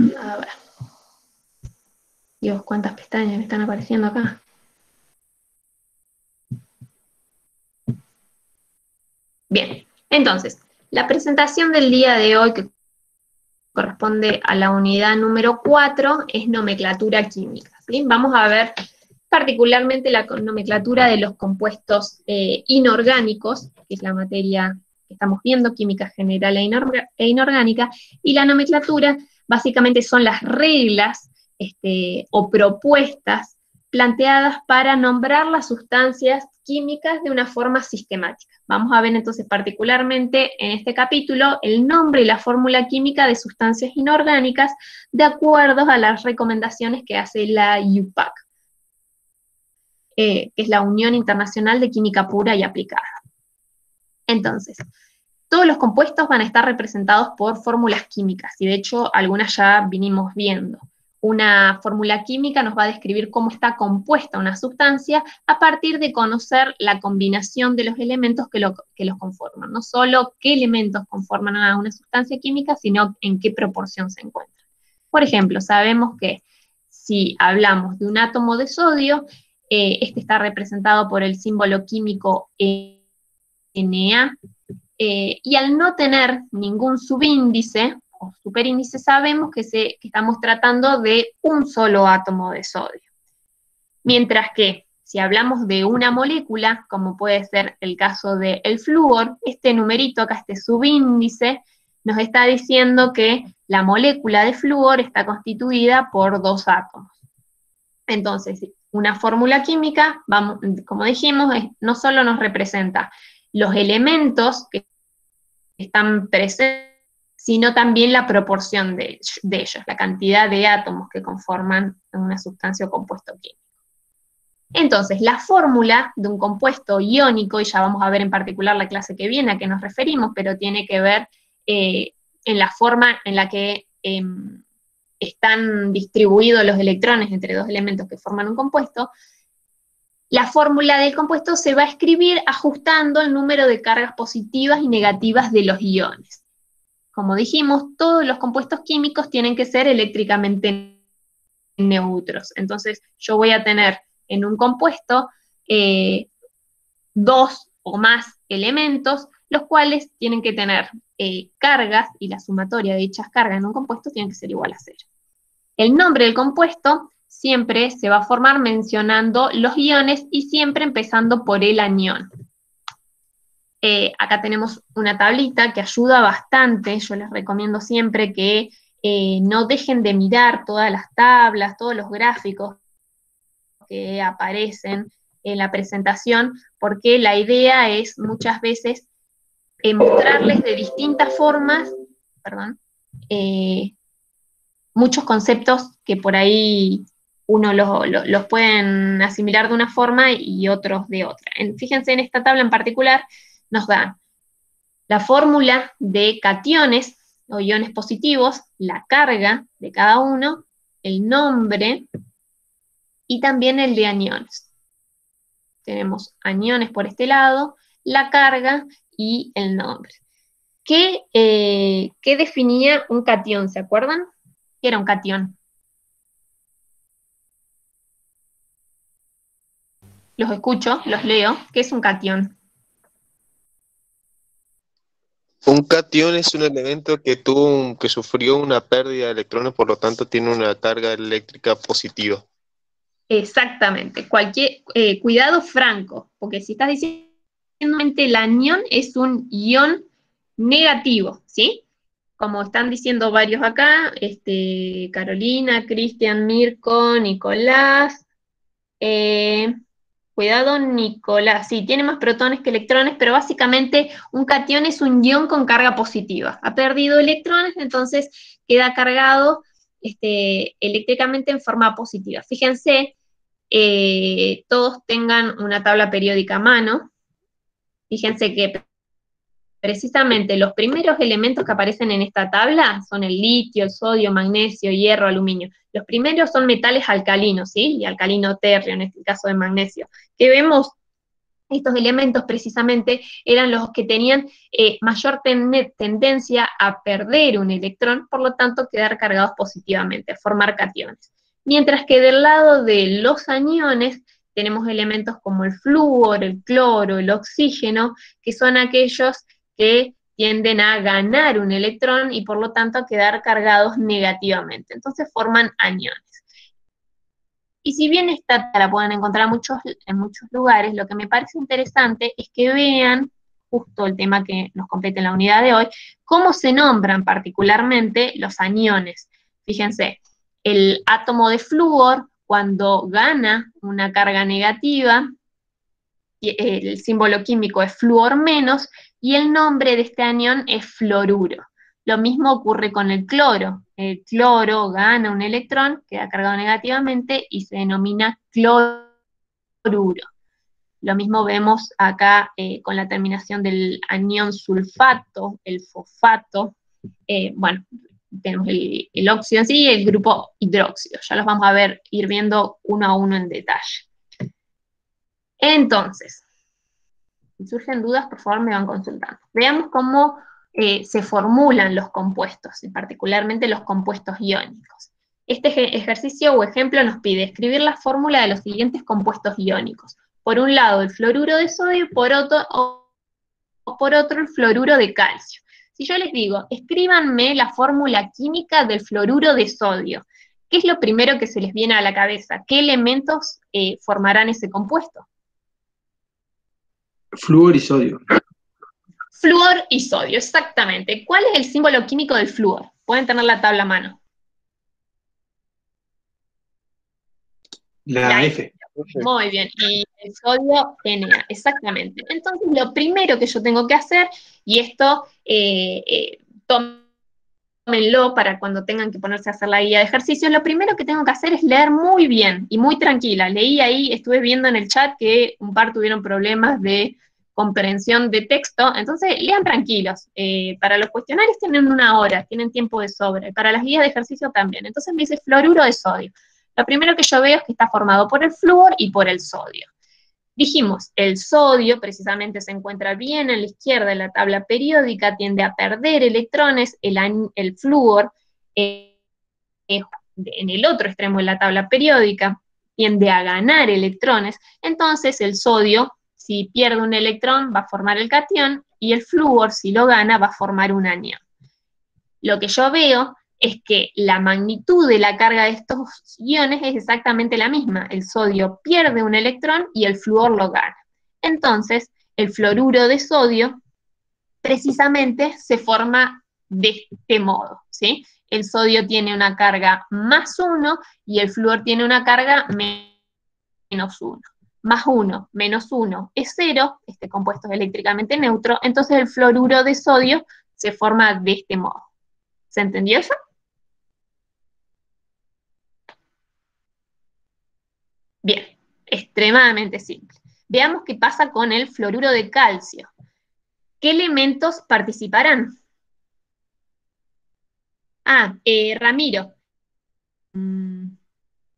A ver. Dios, cuántas pestañas me están apareciendo acá. Bien, entonces, la presentación del día de hoy, que corresponde a la unidad número 4, es nomenclatura química, ¿sí? Vamos a ver particularmente la nomenclatura de los compuestos inorgánicos, que es la materia que estamos viendo, química general e inorgánica, y la nomenclatura básicamente son las reglas o propuestas planteadas para nombrar las sustancias químicas de una forma sistemática. Vamos a ver entonces particularmente en este capítulo el nombre y la fórmula química de sustancias inorgánicas de acuerdo a las recomendaciones que hace la UPAC, que es la Unión Internacional de Química Pura y Aplicada. Entonces, todos los compuestos van a estar representados por fórmulas químicas, y de hecho algunas ya vinimos viendo. Una fórmula química nos va a describir cómo está compuesta una sustancia a partir de conocer la combinación de los elementos que los conforman. No solo qué elementos conforman a una sustancia química, sino en qué proporción se encuentran. Por ejemplo, sabemos que si hablamos de un átomo de sodio, este está representado por el símbolo químico Na, y al no tener ningún subíndice o superíndice, sabemos que estamos tratando de un solo átomo de sodio. Mientras que si hablamos de una molécula, como puede ser el caso del flúor, este numerito acá, este subíndice, nos está diciendo que la molécula de flúor está constituida por 2 átomos. Entonces, una fórmula química, vamos, como dijimos, no solo nos representa los elementos que están presentes, sino también la proporción de ellos, la cantidad de átomos que conforman una sustancia o compuesto químico. Entonces, la fórmula de un compuesto iónico, y ya vamos a ver en particular la clase que viene a qué nos referimos, pero tiene que ver en la forma en la que están distribuidos los electrones entre 2 elementos que forman un compuesto. La fórmula del compuesto se va a escribir ajustando el número de cargas positivas y negativas de los iones. Como dijimos, todos los compuestos químicos tienen que ser eléctricamente neutros. Entonces, yo voy a tener en un compuesto 2 o más elementos, los cuales tienen que tener cargas, y la sumatoria de dichas cargas en un compuesto tiene que ser igual a 0. El nombre del compuesto siempre se va a formar mencionando los iones y siempre empezando por el anión. Acá tenemos una tablita que ayuda bastante. Yo les recomiendo siempre que no dejen de mirar todas las tablas, todos los gráficos que aparecen en la presentación, porque la idea es muchas veces mostrarles de distintas formas, muchos conceptos que por ahí uno los pueden asimilar de una forma y otros de otra. Fíjense en esta tabla en particular, nos dan la fórmula de cationes o iones positivos, la carga de cada uno, el nombre y también el de aniones. Tenemos aniones por este lado, la carga y el nombre. ¿Qué definía un catión? ¿Se acuerdan? ¿Qué era un catión? Los escucho, los leo. ¿Qué es un catión? Un catión es un elemento que sufrió una pérdida de electrones, por lo tanto tiene una carga eléctrica positiva. Exactamente. Cuidado franco, porque si estás diciendo que el anión es un ion negativo, ¿sí? Como están diciendo varios acá, Carolina, Cristian, Mirko, Nicolás, cuidado, Nicolás, sí, tiene más protones que electrones, pero básicamente un catión es un ion con carga positiva. Ha perdido electrones, entonces queda cargado eléctricamente en forma positiva. Fíjense, todos tengan una tabla periódica a mano. Fíjense que precisamente los primeros elementos que aparecen en esta tabla son el litio, el sodio, magnesio, hierro, aluminio. Los primeros son metales alcalinos, ¿sí? Y alcalino terrio, en este caso de magnesio, que vemos Estos elementos precisamente eran los que tenían mayor tendencia a perder un electrón, por lo tanto quedar cargados positivamente, formar cationes. Mientras que del lado de los aniones tenemos elementos como el flúor, el cloro, el oxígeno, que son aquellos que tienden a ganar un electrón y por lo tanto a quedar cargados negativamente. Entonces forman aniones. Y si bien esta la pueden encontrar en muchos lugares, lo que me parece interesante es que vean, justo el tema que nos compete en la unidad de hoy, cómo se nombran particularmente los aniones. Fíjense, el átomo de flúor, cuando gana una carga negativa, el símbolo químico es flúor menos, y el nombre de este anión es fluoruro. Lo mismo ocurre con el cloro. El cloro gana un electrón, queda cargado negativamente y se denomina cloruro. Lo mismo vemos acá con la terminación del anión sulfato, el fosfato. Bueno, tenemos el óxido en sí y el grupo hidróxido. Ya los vamos a ir viendo uno a uno en detalle. Entonces, si surgen dudas, por favor me van consultando. Veamos cómo se formulan los compuestos, y particularmente los compuestos iónicos. Este ejercicio o ejemplo nos pide escribir la fórmula de los siguientes compuestos iónicos. Por un lado el fluoruro de sodio y por otro el fluoruro de calcio. Si yo les digo, escríbanme la fórmula química del fluoruro de sodio, ¿qué es lo primero que se les viene a la cabeza? ¿Qué elementos formarán ese compuesto? Flúor y sodio. Flúor y sodio, exactamente. ¿Cuál es el símbolo químico del flúor? Pueden tener la tabla a mano. La F. Muy bien, y el sodio, Na, exactamente. Entonces, lo primero que yo tengo que hacer, y esto tómenlo para cuando tengan que ponerse a hacer la guía de ejercicios, lo primero que tengo que hacer es leer muy bien y muy tranquila. Leí ahí, estuve viendo en el chat que un par tuvieron problemas de comprensión de texto, entonces lean tranquilos. Para los cuestionarios tienen 1 hora, tienen tiempo de sobra, y para las guías de ejercicio también. Entonces me dice fluoruro de sodio. Lo primero que yo veo es que está formado por el flúor y por el sodio. Dijimos, el sodio precisamente se encuentra bien a la izquierda de la tabla periódica, tiende a perder electrones, el flúor en el otro extremo de la tabla periódica tiende a ganar electrones, entonces el sodio, si pierde un electrón, va a formar el catión, y el flúor, si lo gana, va a formar un anión. Lo que yo veo es que la magnitud de la carga de estos iones es exactamente la misma. El sodio pierde un electrón y el flúor lo gana. Entonces, el fluoruro de sodio precisamente se forma de este modo, ¿sí? El sodio tiene una carga +1 y el flúor tiene una carga -1. +1, -1 es 0, este compuesto es eléctricamente neutro, entonces el fluoruro de sodio se forma de este modo. ¿Se entendió eso? Bien, extremadamente simple. Veamos qué pasa con el fluoruro de calcio. ¿Qué elementos participarán? Ramiro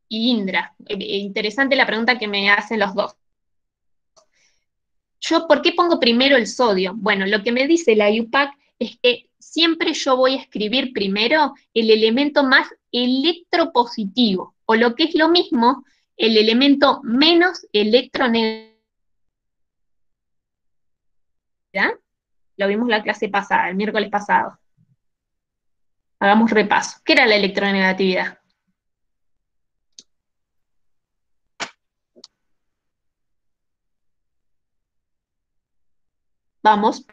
y Indra. Interesante la pregunta que me hacen los dos. ¿Por qué pongo primero el sodio? Bueno, lo que me dice la IUPAC es que siempre yo voy a escribir primero el elemento más electropositivo, o lo que es lo mismo, el elemento menos electronegativo. Lo vimos la clase pasada, el miércoles pasado. Hagamos repaso. ¿Qué era la electronegatividad? Vamos,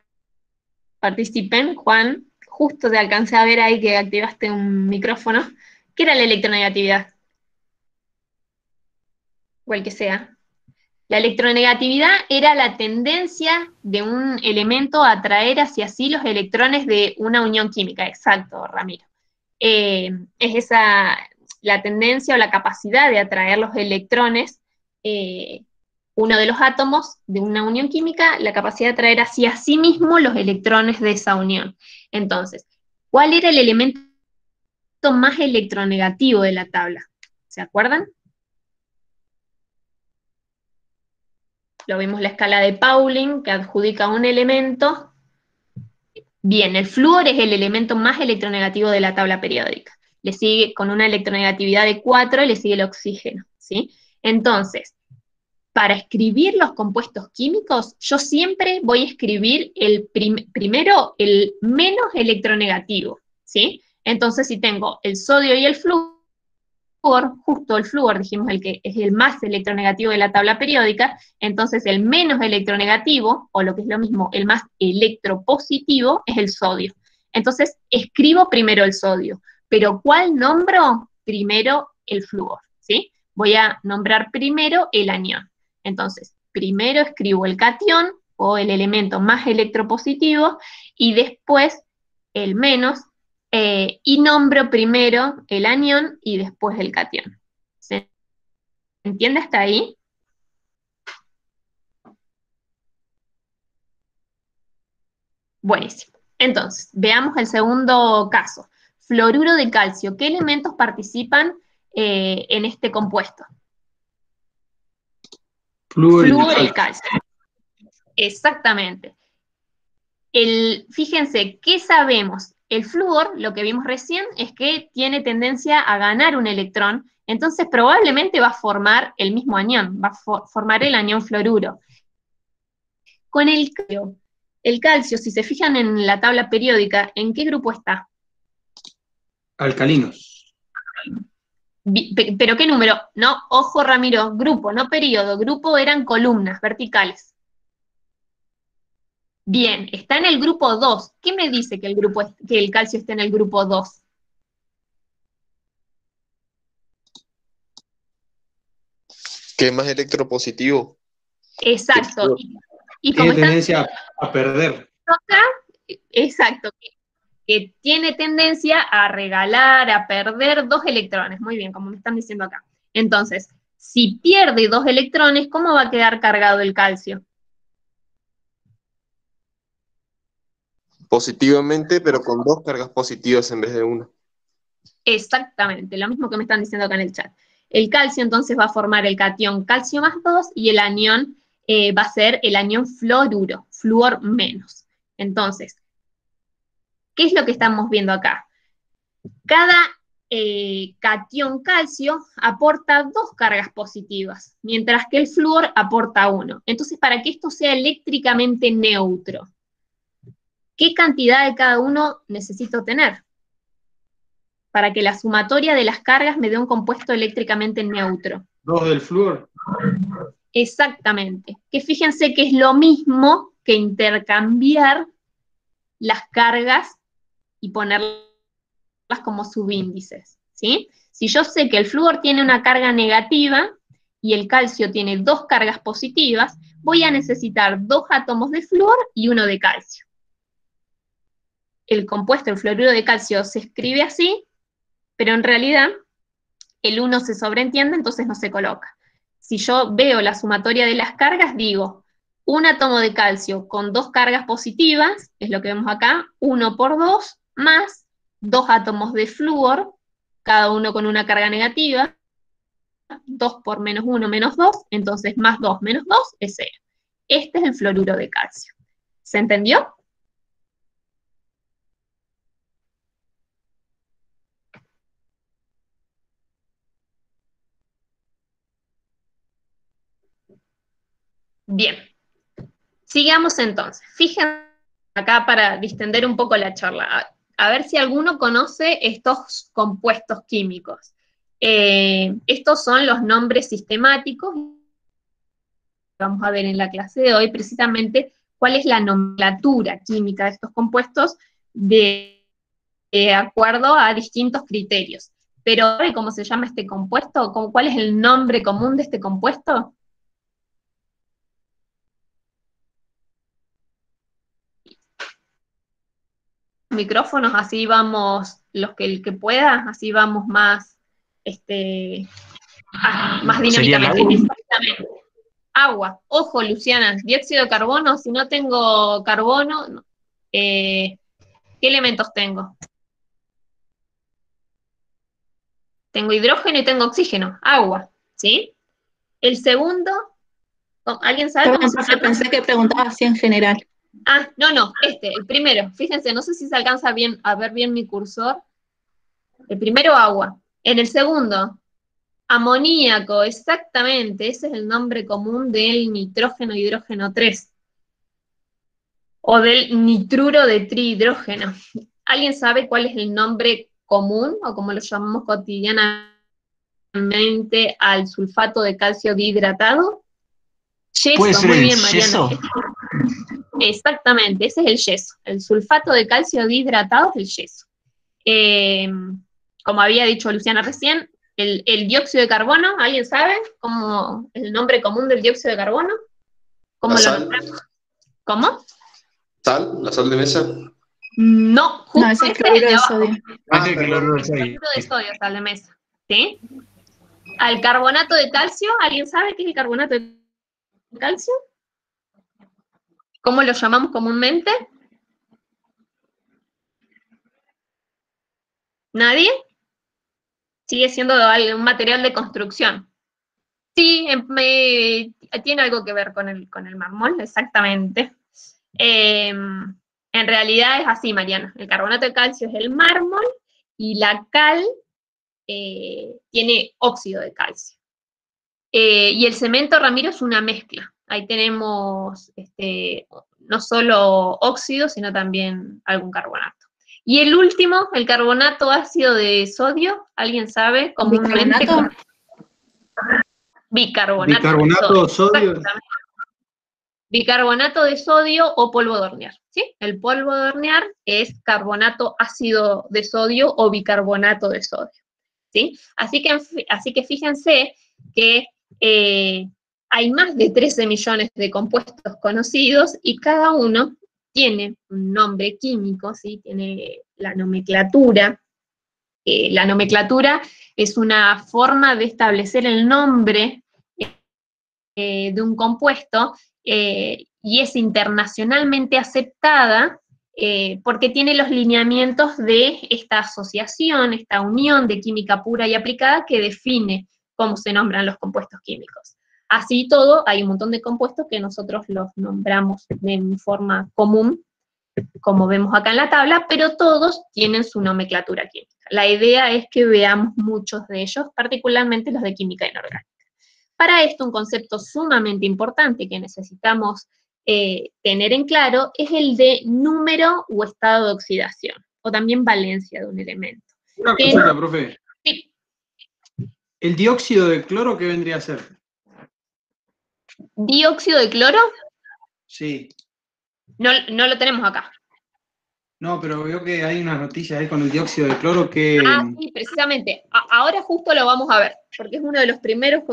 participen. Juan, justo te alcancé a ver ahí que activaste un micrófono. ¿Qué era la electronegatividad? O el que sea. La electronegatividad era la tendencia de un elemento a atraer hacia sí los electrones de una unión química. Exacto, Ramiro. Es la tendencia o la capacidad de atraer los electrones, uno de los átomos de una unión química, la capacidad de atraer hacia sí mismo los electrones de esa unión. Entonces, ¿cuál era el elemento más electronegativo de la tabla? ¿Se acuerdan? Lo vimos la escala de Pauling, que adjudica un elemento. Bien, el flúor es el elemento más electronegativo de la tabla periódica. Le sigue con una electronegatividad de 4, le sigue el oxígeno, ¿sí? Entonces, para escribir los compuestos químicos, yo siempre voy a escribir primero el menos electronegativo, ¿sí? Entonces, si tengo el sodio y el flúor, justo el flúor, dijimos el que es el más electronegativo de la tabla periódica, entonces el menos electronegativo, o lo que es lo mismo, el más electropositivo, es el sodio. Entonces, escribo primero el sodio, pero ¿cuál nombro? Primero el flúor, ¿sí? Voy a nombrar primero el anión. Entonces, primero escribo el catión, o el elemento más electropositivo, y después el menos, y nombro primero el anión y después el catión. ¿Se entiende hasta ahí? Buenísimo. Entonces, veamos el segundo caso. Fluoruro de calcio. ¿Qué elementos participan en este compuesto? Flúor y calcio. Exactamente. Fíjense, ¿qué sabemos? El flúor, lo que vimos recién, es que tiene tendencia a ganar un electrón, entonces probablemente va a formar el mismo anión, va a formar el anión fluoruro. Con el calcio, si se fijan en la tabla periódica, ¿en qué grupo está? Alcalinos. ¿Pero qué número? No, ojo Ramiro, grupo, no periodo, grupo eran columnas verticales. Bien, está en el grupo 2. ¿Qué me dice que el calcio está en el grupo 2? Que es más electropositivo. Exacto. Y tiene como tendencia a perder. Acá, exacto, que tiene tendencia a regalar, a perder 2 electrones. Muy bien, como me están diciendo acá. Entonces, si pierde 2 electrones, ¿cómo va a quedar cargado el calcio? Positivamente, pero con 2 cargas positivas en vez de 1. Exactamente, lo mismo que me están diciendo acá en el chat. El calcio entonces va a formar el catión calcio más 2 y el anión va a ser el anión fluoruro, flúor menos. Entonces, ¿qué es lo que estamos viendo acá? Cada catión calcio aporta 2 cargas positivas, mientras que el flúor aporta 1. Entonces, para que esto sea eléctricamente neutro, ¿qué cantidad de cada uno necesito tener? Para que la sumatoria de las cargas me dé un compuesto eléctricamente neutro. 2 del flúor. Exactamente. Que fíjense que es lo mismo que intercambiar las cargas y ponerlas como subíndices, ¿sí? Si yo sé que el flúor tiene una carga negativa y el calcio tiene 2 cargas positivas, voy a necesitar 2 átomos de flúor y 1 de calcio. El compuesto, el fluoruro de calcio, se escribe así, pero en realidad el 1 se sobreentiende, entonces no se coloca. Si yo veo la sumatoria de las cargas, digo, un átomo de calcio con 2 cargas positivas, es lo que vemos acá, 1 por 2, más 2 átomos de flúor, cada uno con una carga negativa, 2 por menos 1 menos 2, entonces más 2 menos 2 es 0. Este es el fluoruro de calcio. ¿Se entendió? Bien. Sigamos entonces. Fíjense acá para distender un poco la charla. A ver si alguno conoce estos compuestos químicos. Estos son los nombres sistemáticos. Vamos a ver en la clase de hoy precisamente cuál es la nomenclatura química de estos compuestos de acuerdo a distintos criterios. Pero, ¿cómo se llama este compuesto? ¿Cuál es el nombre común de este compuesto? Micrófonos, así vamos, el que pueda, así vamos más, más dinámicamente. Exactamente. Agua. Ojo, Luciana, dióxido de carbono, si no tengo carbono, no. ¿Qué elementos tengo? Tengo hidrógeno y tengo oxígeno, agua, ¿sí? El segundo ¿Alguien sabe cómo Perdón, se profe, llama? pensé que preguntaba así en general. Ah, no, el primero. Fíjense, no sé si se alcanza a ver bien mi cursor. El primero, agua. En el segundo, amoníaco, exactamente. Ese es el nombre común del nitrógeno hidrógeno 3. O del nitruro de trihidrógeno. ¿Alguien sabe cuál es el nombre común, o como lo llamamos cotidianamente, al sulfato de calcio dihidratado? ¿Puede Yeso, ser muy el bien, Mariana. yeso? Exactamente, ese es el yeso. El sulfato de calcio dihidratado es el yeso. Como había dicho Luciana recién, el dióxido de carbono, ¿alguien sabe cómo el nombre común del dióxido de carbono? ¿Cómo ¿La lo sal? nombramos? ¿Cómo? ¿Sal? ¿La sal de mesa? No, No, justo ese es ese es el cloruro de de abajo. sodio. Ese es el cloruro de sodio. Cloruro de sodio, sal de mesa. ¿Sí? Al carbonato de calcio, ¿alguien sabe qué es el carbonato de calcio? ¿Cómo lo llamamos comúnmente? ¿Nadie? Sigue siendo un material de construcción. Sí, tiene algo que ver con el mármol, exactamente. En realidad es así, Mariana. El carbonato de calcio es el mármol y la cal tiene óxido de calcio. Y el cemento, Ramiro, es una mezcla. Ahí tenemos no solo óxido, sino también algún carbonato. Y el último, el carbonato ácido de sodio, ¿alguien sabe? Comúnmente. ¿Bicarbonato? Bicarbonato, sodio. Exactamente. Bicarbonato de sodio o polvo de hornear, ¿sí? El polvo de hornear es carbonato ácido de sodio o bicarbonato de sodio, ¿sí? Así que fíjense que hay más de 13 millones de compuestos conocidos y cada uno tiene un nombre químico, ¿sí? Tiene la nomenclatura. La nomenclatura es una forma de establecer el nombre de un compuesto y es internacionalmente aceptada porque tiene los lineamientos de esta asociación, esta unión de química pura y aplicada que define cómo se nombran los compuestos químicos. Así todo, hay un montón de compuestos que nosotros los nombramos de forma común, como vemos acá en la tabla, pero todos tienen su nomenclatura química. La idea es que veamos muchos de ellos, particularmente los de química inorgánica. Para esto, un concepto sumamente importante que necesitamos tener en claro es el de número o estado de oxidación, o también valencia de un elemento. Una consulta, profe. Sí. ¿El dióxido de cloro qué vendría a ser? ¿Dióxido de cloro? Sí. No lo tenemos acá. No, pero veo que hay unas noticias ahí con el dióxido de cloro que... Sí, precisamente. Ahora justo lo vamos a ver, porque es uno de los primeros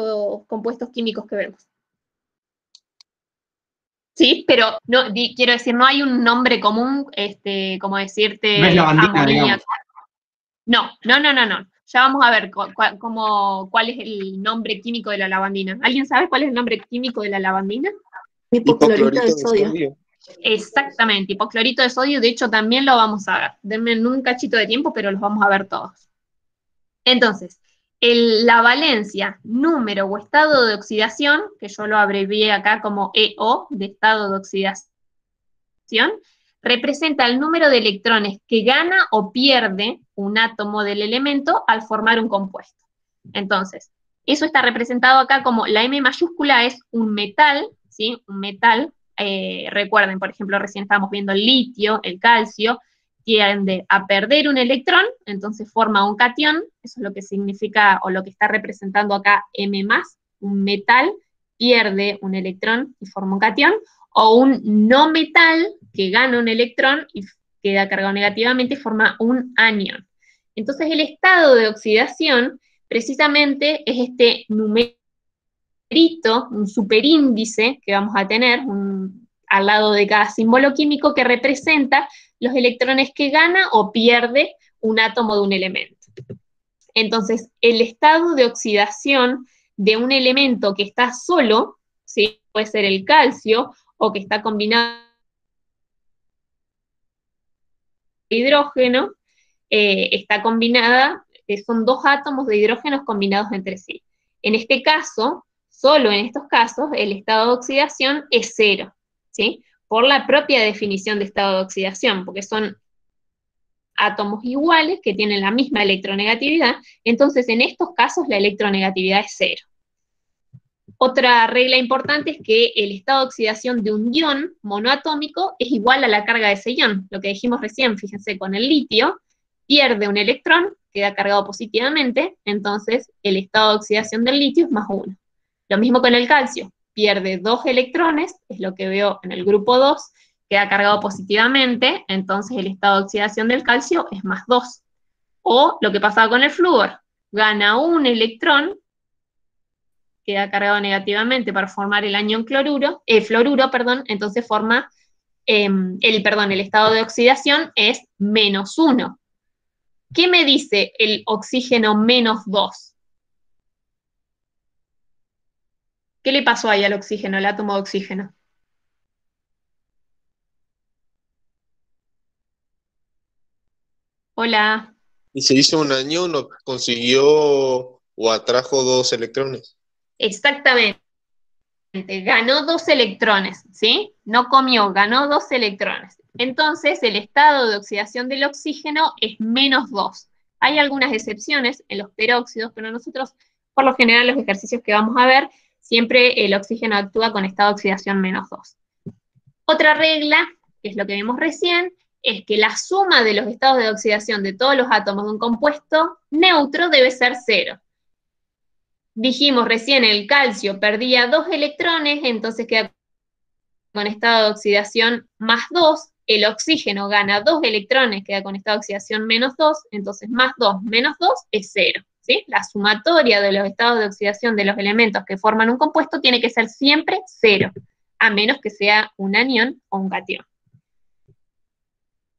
compuestos químicos que vemos. Sí, pero quiero decir, no hay un nombre común, como decirte, No es lavandina, amoníaco. digamos. No. Ya vamos a ver cuál es el nombre químico de la lavandina. ¿Alguien sabe cuál es el nombre químico de la lavandina? Hipoclorito de sodio. Exactamente, hipoclorito de sodio, de hecho también lo vamos a ver. Denme un cachito de tiempo, pero los vamos a ver todos. Entonces, la valencia, número o estado de oxidación, que yo lo abrevié acá como EO, de estado de oxidación, representa el número de electrones que gana o pierde un átomo del elemento al formar un compuesto. Entonces, eso está representado acá como la M mayúscula es un metal, ¿sí? Un metal. Recuerden, por ejemplo, recién estábamos viendo el litio, el calcio, tiende a perder un electrón, entonces forma un catión, eso es lo que significa, o lo que está representando acá M+, un metal pierde un electrón y forma un catión, o un no metal que gana un electrón y queda cargado negativamente y forma un anión. Entonces el estado de oxidación precisamente es este numerito, un superíndice que vamos a tener al lado de cada símbolo químico que representa los electrones que gana o pierde un átomo de un elemento. Entonces, el estado de oxidación de un elemento que está solo, ¿sí? Puede ser el calcio, o que está combinado con hidrógeno, está combinada, son dos átomos de hidrógenos combinados entre sí. En este caso, solo en estos casos el estado de oxidación es 0, ¿sí? Por la propia definición de estado de oxidación, porque son átomos iguales que tienen la misma electronegatividad, entonces en estos casos la electronegatividad es 0. Otra regla importante es que el estado de oxidación de un ion monoatómico es igual a la carga de ese ion. Lo que dijimos recién, fíjense, con el litio, pierde un electrón, queda cargado positivamente, entonces el estado de oxidación del litio es +1. Lo mismo con el calcio, pierde 2 electrones, es lo que veo en el grupo 2, queda cargado positivamente, entonces el estado de oxidación del calcio es +2. O lo que pasaba con el flúor, gana un electrón, queda cargado negativamente para formar el anión fluoruro, entonces forma, el estado de oxidación es -1. ¿Qué me dice el oxígeno -2? ¿Qué le pasó ahí al oxígeno, al átomo de oxígeno? Hola. ¿Y se hizo un anión o consiguió o atrajo 2 electrones? Exactamente. Ganó 2 electrones, ¿sí? No comió, ganó 2 electrones. Entonces, el estado de oxidación del oxígeno es -2. Hay algunas excepciones en los peróxidos, pero nosotros, por lo general, los ejercicios que vamos a ver, siempre el oxígeno actúa con estado de oxidación -2. Otra regla, que es lo que vimos recién, es que la suma de los estados de oxidación de todos los átomos de un compuesto neutro debe ser 0. Dijimos recién, el calcio perdía 2 electrones, entonces queda con estado de oxidación +2, el oxígeno gana 2 electrones, queda con estado de oxidación -2, entonces +2 menos 2 es 0, ¿sí? La sumatoria de los estados de oxidación de los elementos que forman un compuesto tiene que ser siempre 0, a menos que sea un anión o un catión.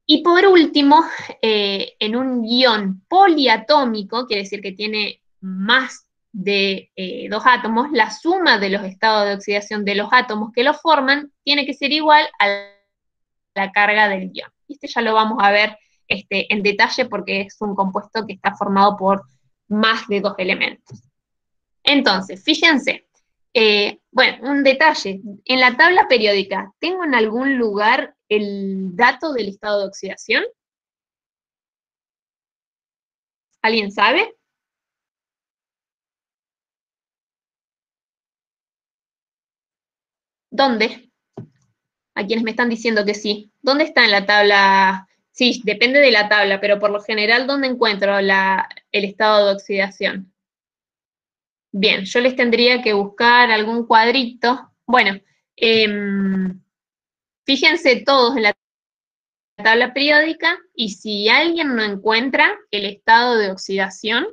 Y por último, en un ion poliatómico, quiere decir que tiene más de 2 átomos, la suma de los estados de oxidación de los átomos que lo forman tiene que ser igual a la carga del ion. Este ya lo vamos a ver en detalle porque es un compuesto que está formado por más de 2 elementos. Entonces, fíjense, bueno, un detalle, en la tabla periódica, ¿tengo en algún lugar el dato del estado de oxidación? ¿Alguien sabe? ¿Dónde? A quienes me están diciendo que sí. ¿Dónde está en la tabla? Sí, depende de la tabla, pero por lo general, ¿dónde encuentro el estado de oxidación? Bien, yo les tendría que buscar algún cuadrito. Bueno, fíjense todos en la tabla periódica y si alguien no encuentra el estado de oxidación,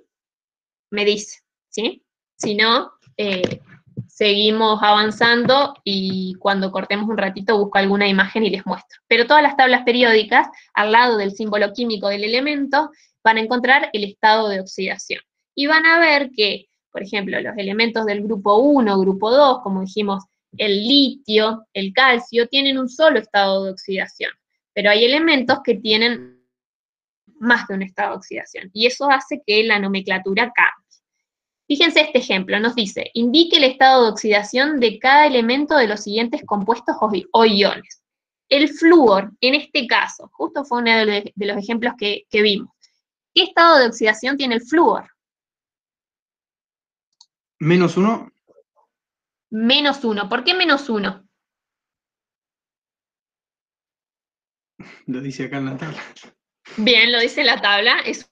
me dice, ¿sí? Si no, seguimos avanzando y cuando cortemos un ratito busco alguna imagen y les muestro. Pero todas las tablas periódicas, al lado del símbolo químico del elemento, van a encontrar el estado de oxidación. Y van a ver que, por ejemplo, los elementos del grupo 1, grupo 2, como dijimos, el litio, el calcio, tienen un solo estado de oxidación. Pero hay elementos que tienen más de un estado de oxidación. Y eso hace que la nomenclatura cambie. Fíjense este ejemplo, nos dice, indique el estado de oxidación de cada elemento de los siguientes compuestos o iones. El flúor, en este caso, justo fue uno de los ejemplos que vimos. ¿Qué estado de oxidación tiene el flúor? -1. -1. ¿Por qué -1? Lo dice acá en la tabla. Bien, lo dice la tabla, es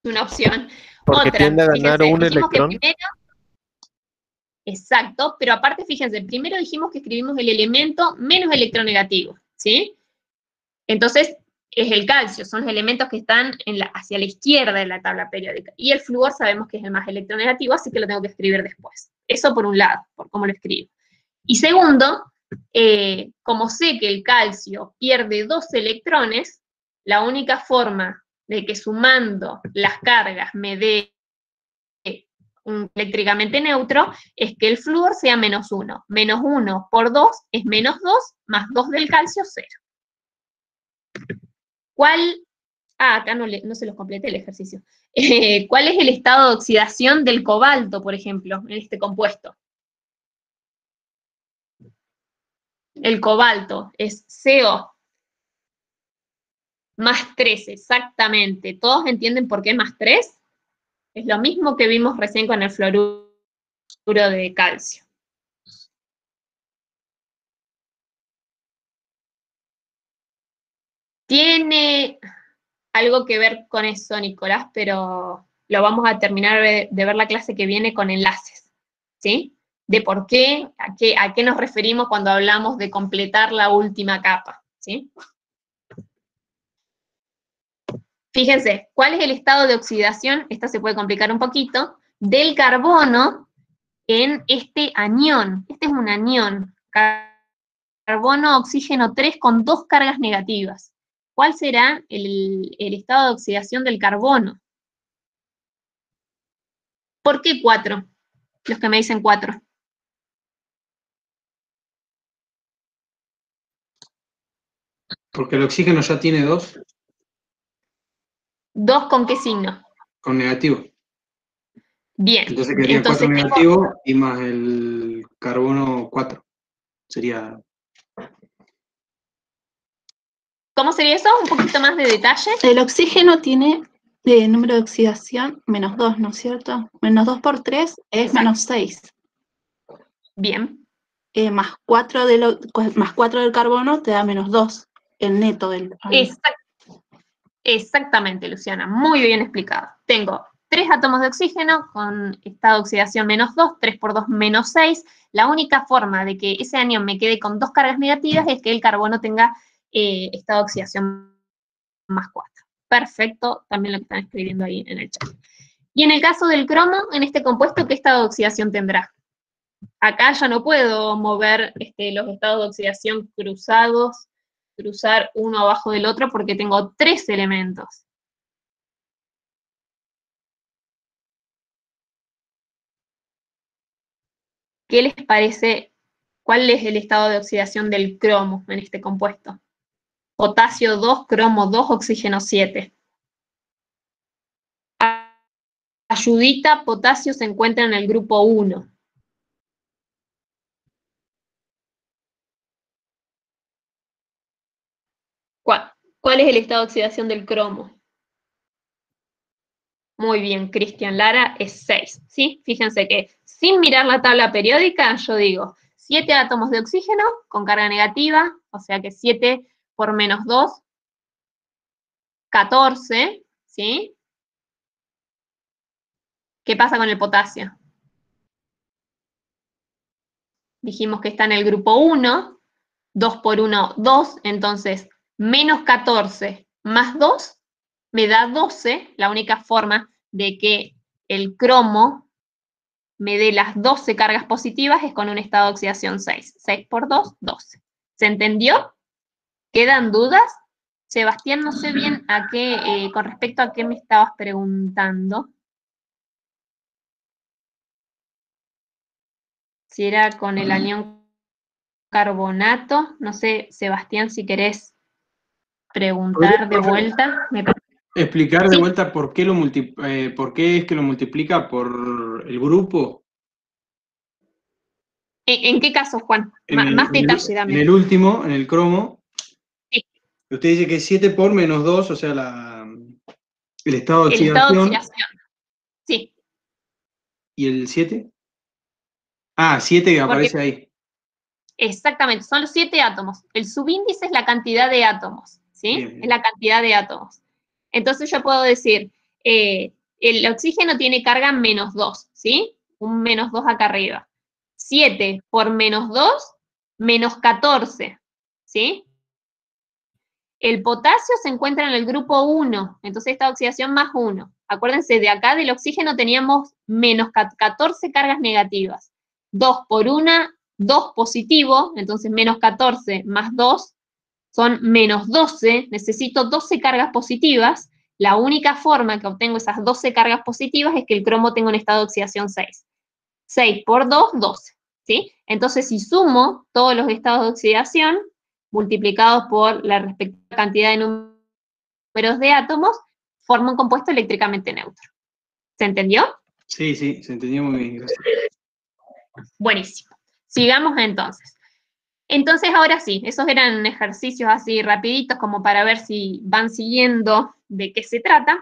una opción. Porque otra, tiende a ganar fíjense, un electrón. Exacto, pero aparte, fíjense, primero dijimos que escribimos el elemento menos electronegativo, ¿sí? Entonces, es el calcio, son los elementos que están hacia la izquierda de la tabla periódica. Y el flúor sabemos que es el más electronegativo, así que lo tengo que escribir después. Eso por un lado, por cómo lo escribo. Y segundo, como sé que el calcio pierde 2 electrones, la única forma de que sumando las cargas me dé un eléctricamente neutro es que el flúor sea -1. -1 por 2 es -2, más 2 del calcio, 0. ¿Cuál? Acá no se los completé el ejercicio. ¿Cuál es el estado de oxidación del cobalto, por ejemplo, en este compuesto? El cobalto es CO más 3, exactamente. ¿Todos entienden por qué más 3? Es lo mismo que vimos recién con el fluoruro de calcio. Tiene algo que ver con eso, Nicolás, pero lo vamos a terminar de ver la clase que viene con enlaces, ¿sí? De por qué, a qué nos referimos cuando hablamos de completar la última capa, ¿sí? Fíjense, ¿cuál es el estado de oxidación? Esta se puede complicar un poquito, del carbono en este anión. Este es un anión, carbono, oxígeno 3 con 2 cargas negativas. ¿Cuál será el estado de oxidación del carbono? ¿Por qué 4? Los que me dicen 4. Porque el oxígeno ya tiene 2. ¿2 con qué signo? Con negativo. Bien. Entonces quedaría 4 negativo y más el carbono 4. Sería... ¿Cómo sería eso? Un poquito más de detalle. El oxígeno tiene número de oxidación menos 2, ¿no es cierto? Menos 2 por 3 es Exacto. menos 6. Bien. Más 4 del carbono te da menos 2, el neto del... Exactamente, Luciana, muy bien explicado. Tengo 3 átomos de oxígeno con estado de oxidación menos 2, 3 por 2 menos 6. La única forma de que ese anión me quede con 2 cargas negativas es que el carbono tenga estado de oxidación más 4. Perfecto, también lo que están escribiendo ahí en el chat. Y en el caso del cromo, en este compuesto, ¿qué estado de oxidación tendrá? Acá ya no puedo mover los estados de oxidación cruzar uno abajo del otro porque tengo 3 elementos. ¿Qué les parece? ¿Cuál es el estado de oxidación del cromo en este compuesto? Potasio 2, cromo 2, oxígeno 7. Ayudita, potasio se encuentra en el grupo 1. ¿Cuál es el estado de oxidación del cromo? Muy bien, Cristian Lara, es 6, ¿sí? Fíjense que sin mirar la tabla periódica, yo digo 7 átomos de oxígeno con carga negativa, o sea que 7 por menos 2, 14, ¿sí? ¿Qué pasa con el potasio? Dijimos que está en el grupo 1, 2 por 1, 2, entonces menos 14 más 2 me da 12, la única forma de que el cromo me dé las 12 cargas positivas es con un estado de oxidación 6. 6 por 2, 12. ¿Se entendió? ¿Quedan dudas? Sebastián, no sé bien a qué, con respecto a qué me estabas preguntando. Si era con el anión carbonato. No sé, Sebastián, si querés preguntar de vuelta. Explicar de vuelta por qué es que lo multiplica por el grupo. ¿En qué caso, Juan? Más detalle, dame. En el último, en el cromo, sí. Usted dice que es 7 por menos 2, o sea, el estado de oxidación. El estado de oxidación, sí. ¿Y el 7? Ah, 7 que aparece ahí. Exactamente, son los 7 átomos. El subíndice es la cantidad de átomos, ¿sí? Bien, bien. Es la cantidad de átomos. Entonces yo puedo decir, el oxígeno tiene carga menos 2, ¿sí? Un menos 2 acá arriba. 7 por menos 2, menos 14, ¿sí? El potasio se encuentra en el grupo 1, entonces esta oxidación más 1. Acuérdense, de acá del oxígeno teníamos menos 14 cargas negativas. 2 por 1, 2 positivo, entonces menos 14 más 2 son menos 12, necesito 12 cargas positivas. La única forma que obtengo esas 12 cargas positivas es que el cromo tenga un estado de oxidación 6. 6 por 2, 12, ¿sí? Entonces, si sumo todos los estados de oxidación, multiplicados por la respectiva cantidad de números de átomos, forma un compuesto eléctricamente neutro. ¿Se entendió? Sí, sí, se entendió muy bien, gracias. Buenísimo. Sigamos entonces. Entonces, ahora sí, esos eran ejercicios así rapiditos como para ver si van siguiendo de qué se trata.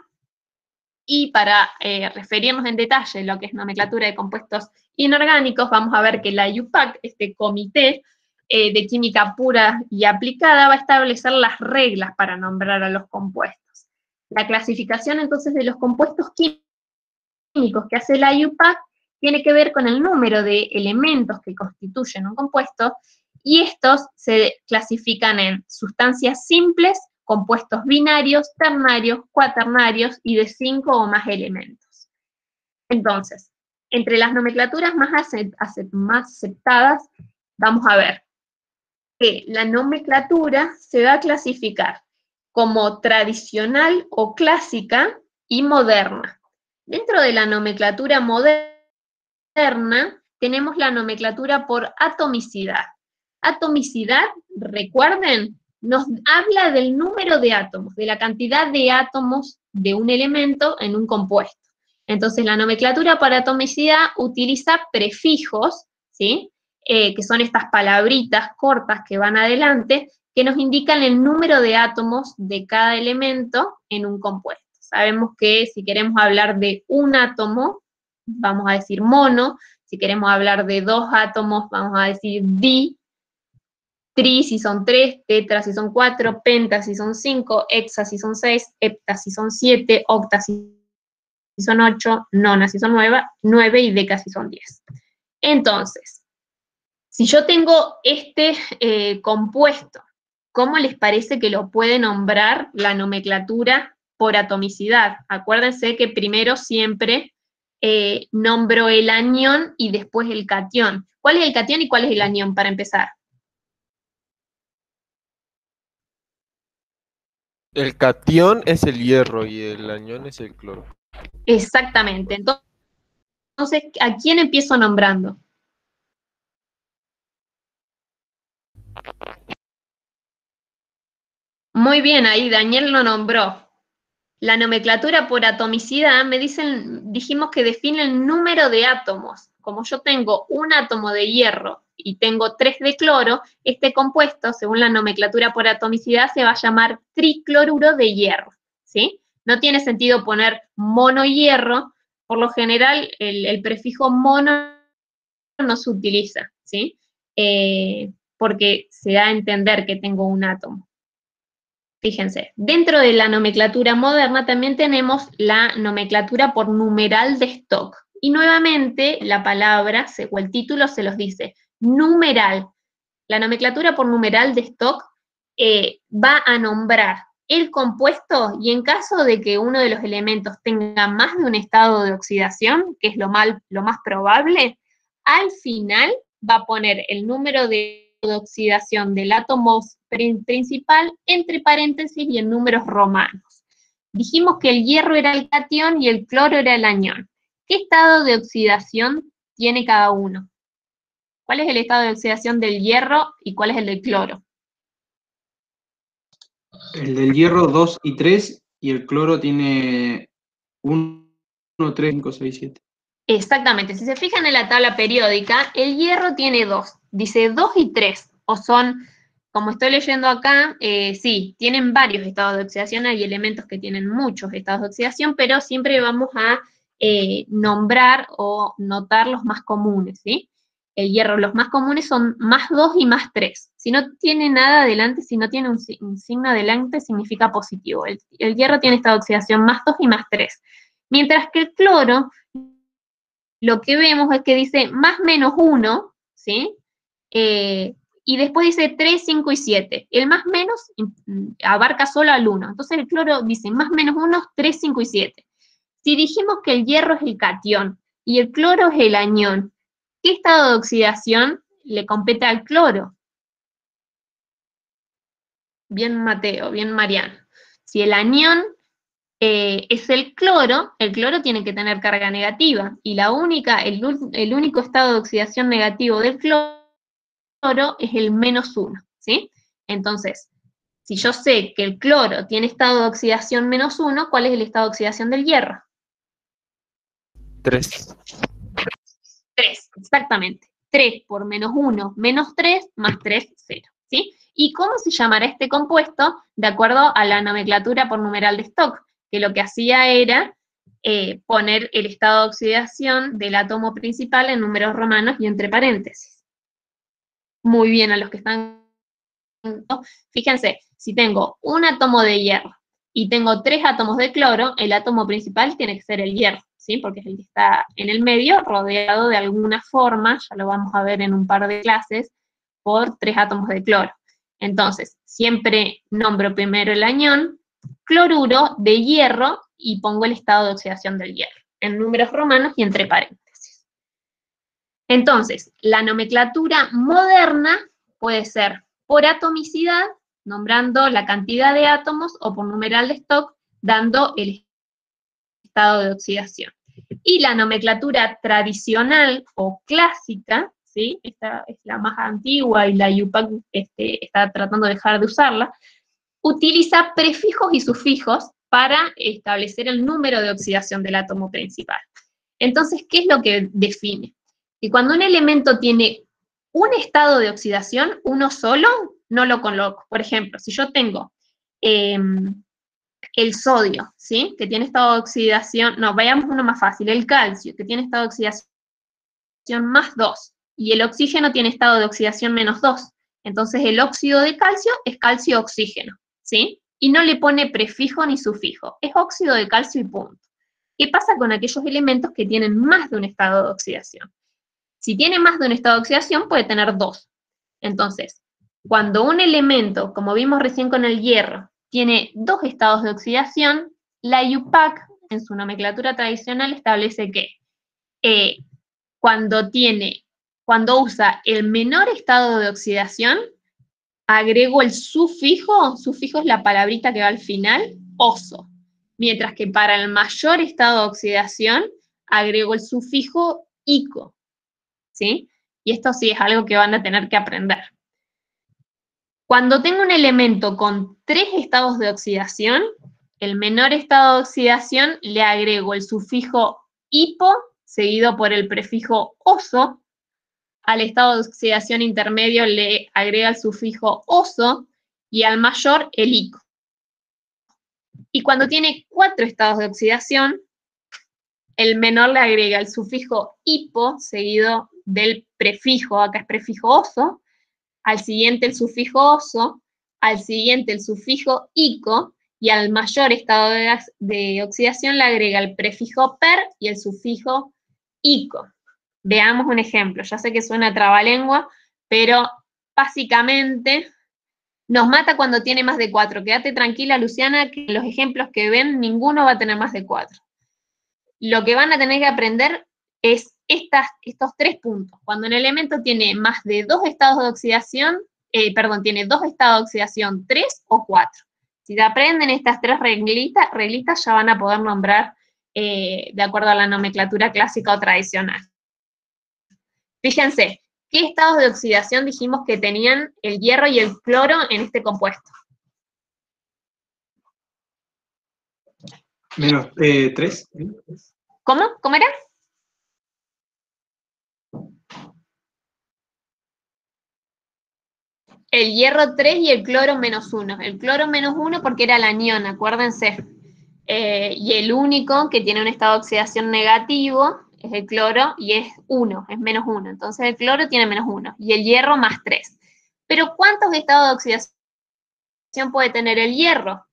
Y para referirnos en detalle lo que es nomenclatura de compuestos inorgánicos, vamos a ver que la IUPAC, este comité de química pura y aplicada, va a establecer las reglas para nombrar a los compuestos. La clasificación entonces de los compuestos químicos que hace la IUPAC tiene que ver con el número de elementos que constituyen un compuesto, y estos se clasifican en sustancias simples, compuestos binarios, ternarios, cuaternarios y de 5 o más elementos. Entonces, entre las nomenclaturas más aceptadas, vamos a ver que la nomenclatura se va a clasificar como tradicional o clásica y moderna. Dentro de la nomenclatura moderna tenemos la nomenclatura por atomicidad. Atomicidad, recuerden, nos habla del número de átomos, de la cantidad de átomos de un elemento en un compuesto. Entonces, la nomenclatura por atomicidad utiliza prefijos, ¿sí? Que son estas palabritas cortas que van adelante, que nos indican el número de átomos de cada elemento en un compuesto. Sabemos que si queremos hablar de un átomo, vamos a decir mono. Si queremos hablar de 2 átomos, vamos a decir di. Tri si son 3, tetra si son 4, penta si son 5, hexa si son 6, hepta si son 7, octa si son 8, nona si son 9 y deca si son 10. Entonces, si yo tengo este compuesto, ¿cómo les parece que lo puede nombrar la nomenclatura por atomicidad? Acuérdense que primero siempre nombro el anión y después el catión. ¿Cuál es el catión y cuál es el anión para empezar? El catión es el hierro y el anión es el cloro. Exactamente. Entonces, ¿a quién empiezo nombrando? Muy bien, ahí Daniel lo nombró. La nomenclatura por atomicidad, dijimos que define el número de átomos. Como yo tengo un átomo de hierro y tengo 3 de cloro, este compuesto, según la nomenclatura por atomicidad, se va a llamar tricloruro de hierro, ¿sí? No tiene sentido poner monohierro. Por lo general, el prefijo mono no se utiliza, ¿sí? Porque se da a entender que tengo un átomo. Fíjense, dentro de la nomenclatura moderna también tenemos la nomenclatura por numeral de stock. Y nuevamente la palabra o el título se los dice, numeral. La nomenclatura por numeral de stock va a nombrar el compuesto, y en caso de que uno de los elementos tenga más de un estado de oxidación, que es lo más probable, al final va a poner el número de oxidación del átomo principal entre paréntesis y en números romanos. Dijimos que el hierro era el catión y el cloro era el anión. ¿Qué estado de oxidación tiene cada uno? ¿Cuál es el estado de oxidación del hierro y cuál es el del cloro? El del hierro 2 y 3, y el cloro tiene 1, 3, 5, 6, 7. Exactamente, si se fijan en la tabla periódica, el hierro tiene 2, dice 2 y 3, o son, como estoy leyendo acá, sí, tienen varios estados de oxidación, hay elementos que tienen muchos estados de oxidación, pero siempre vamos a nombrar o notar los más comunes, ¿sí? El hierro, los más comunes son más 2 y más 3. Si no tiene nada adelante, si no tiene un signo adelante, significa positivo. El hierro tiene estado de oxidación más 2 y más 3. Mientras que el cloro, lo que vemos es que dice más menos 1, ¿sí? Y después dice 3, 5 y 7. El más menos abarca solo al 1. Entonces el cloro dice más menos 1, 3, 5 y 7. Si dijimos que el hierro es el catión y el cloro es el anión, ¿qué estado de oxidación le compete al cloro? Bien Mateo, bien Mariano. Si el anión es el cloro tiene que tener carga negativa, y el único estado de oxidación negativo del cloro es el menos 1, ¿sí? Entonces, si yo sé que el cloro tiene estado de oxidación menos 1, ¿cuál es el estado de oxidación del hierro? 3. 3, exactamente. 3 por menos 1 menos 3 más 3, 0, ¿sí? ¿Y cómo se llamará este compuesto? De acuerdo a la nomenclatura por numeral de Stock, que lo que hacía era poner el estado de oxidación del átomo principal en números romanos y entre paréntesis. Muy bien, a los que están... Fíjense, si tengo un átomo de hierro y tengo 3 átomos de cloro, el átomo principal tiene que ser el hierro, ¿sí? Porque es el que está en el medio, rodeado de alguna forma, ya lo vamos a ver en un par de clases, por 3 átomos de cloro. Entonces, siempre nombro primero el anión, cloruro de hierro, y pongo el estado de oxidación del hierro, en números romanos y entre paréntesis. Entonces, la nomenclatura moderna puede ser por atomicidad, nombrando la cantidad de átomos, o por numeral de Stock, dando el estado de oxidación. Y la nomenclatura tradicional o clásica, ¿sí? Esta es la más antigua y la IUPAC está tratando de dejar de usarla, utiliza prefijos y sufijos para establecer el número de oxidación del átomo principal. Entonces, ¿qué es lo que define? Que cuando un elemento tiene un estado de oxidación, uno solo, no lo coloco. Por ejemplo, si yo tengo el sodio, ¿sí? Que tiene estado de oxidación, no, veamos uno más fácil, el calcio, que tiene estado de oxidación más 2, y el oxígeno tiene estado de oxidación menos 2. Entonces el óxido de calcio es calcio-oxígeno, ¿sí? Y no le pone prefijo ni sufijo, es óxido de calcio y punto. ¿Qué pasa con aquellos elementos que tienen más de un estado de oxidación? Si tiene más de un estado de oxidación, puede tener 2. Entonces, cuando un elemento, como vimos recién con el hierro, tiene 2 estados de oxidación, la IUPAC, en su nomenclatura tradicional, establece que cuando usa el menor estado de oxidación, agrego el sufijo es la palabrita que va al final, oso. Mientras que para el mayor estado de oxidación, agrego el sufijo ico, ¿sí? Y esto sí es algo que van a tener que aprender. Cuando tengo un elemento con 3 estados de oxidación, el menor estado de oxidación le agrego el sufijo hipo, seguido por el prefijo oso. Al estado de oxidación intermedio le agrega el sufijo oso, y al mayor el ico. Y cuando tiene 4 estados de oxidación, el menor le agrega el sufijo hipo, seguido del prefijo, acá es prefijo oso, al siguiente el sufijo oso, al siguiente el sufijo ico, y al mayor estado de oxidación le agrega el prefijo per y el sufijo ico. Veamos un ejemplo. Ya sé que suena trabalengua, pero básicamente nos mata cuando tiene más de 4. Quédate tranquila, Luciana, que los ejemplos que ven, ninguno va a tener más de 4. Lo que van a tener que aprender es estos 3 puntos. Cuando un elemento tiene más de 2 estados de oxidación, tiene 2 estados de oxidación, 3 o 4. Si te aprenden estas 3 reglitas, ya van a poder nombrar de acuerdo a la nomenclatura clásica o tradicional. Fíjense, ¿qué estados de oxidación dijimos que tenían el hierro y el cloro en este compuesto? Menos 3. ¿Cómo? ¿Cómo era? El hierro 3 y el cloro menos 1. El cloro menos 1 porque era el anión, acuérdense. Y el único que tiene un estado de oxidación negativo es el cloro, y es 1, es menos 1. Entonces el cloro tiene menos 1, y el hierro más 3. Pero ¿cuántos estados de oxidación puede tener el hierro?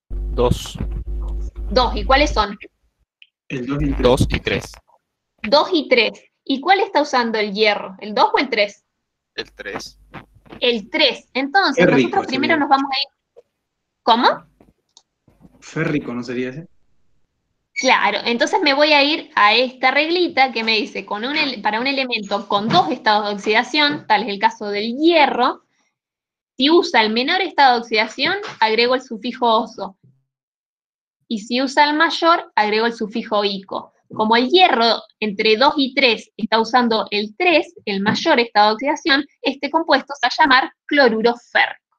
2. 2. ¿Y cuáles son? El 2 y el 3. 2 y 3. 2 y 3. ¿Y cuál está usando el hierro? ¿El 2 o el 3? El 3. El 3. Entonces, Férrico nosotros primero sería. nos vamos a ir... ¿Cómo? Férrico, ¿no sería ese? Claro, entonces me voy a ir a esta reglita que me dice, para un elemento con 2 estados de oxidación, tal es el caso del hierro, si usa el menor estado de oxidación, agrego el sufijo oso. Y si usa el mayor, agrego el sufijo ico. Como el hierro entre 2 y 3 está usando el 3, el mayor estado de oxidación, este compuesto se va a llamar cloruro férrico.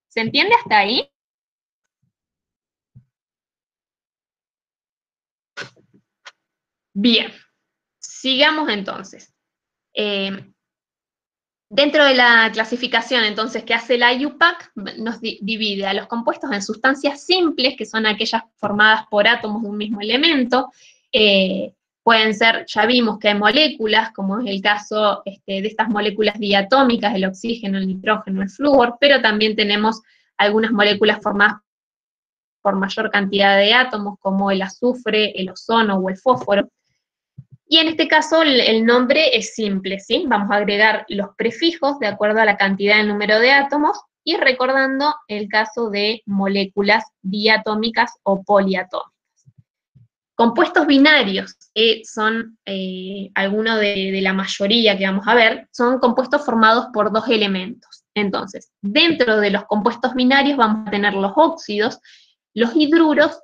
¿Se entiende hasta ahí? Bien, sigamos entonces. Dentro de la clasificación, entonces, que hace la IUPAC, nos divide a los compuestos en sustancias simples, que son aquellas formadas por átomos de un mismo elemento. Pueden ser, ya vimos que hay moléculas, como es el caso de estas moléculas diatómicas, el oxígeno, el nitrógeno, el flúor, pero también tenemos algunas moléculas formadas por mayor cantidad de átomos, como el azufre, el ozono o el fósforo. Y en este caso el nombre es simple, ¿sí? Vamos a agregar los prefijos de acuerdo a la cantidad de número de átomos y recordando el caso de moléculas diatómicas o poliatómicas. Compuestos binarios, que son algunos de la mayoría que vamos a ver, son compuestos formados por dos elementos. Entonces, dentro de los compuestos binarios vamos a tener los óxidos, los hidruros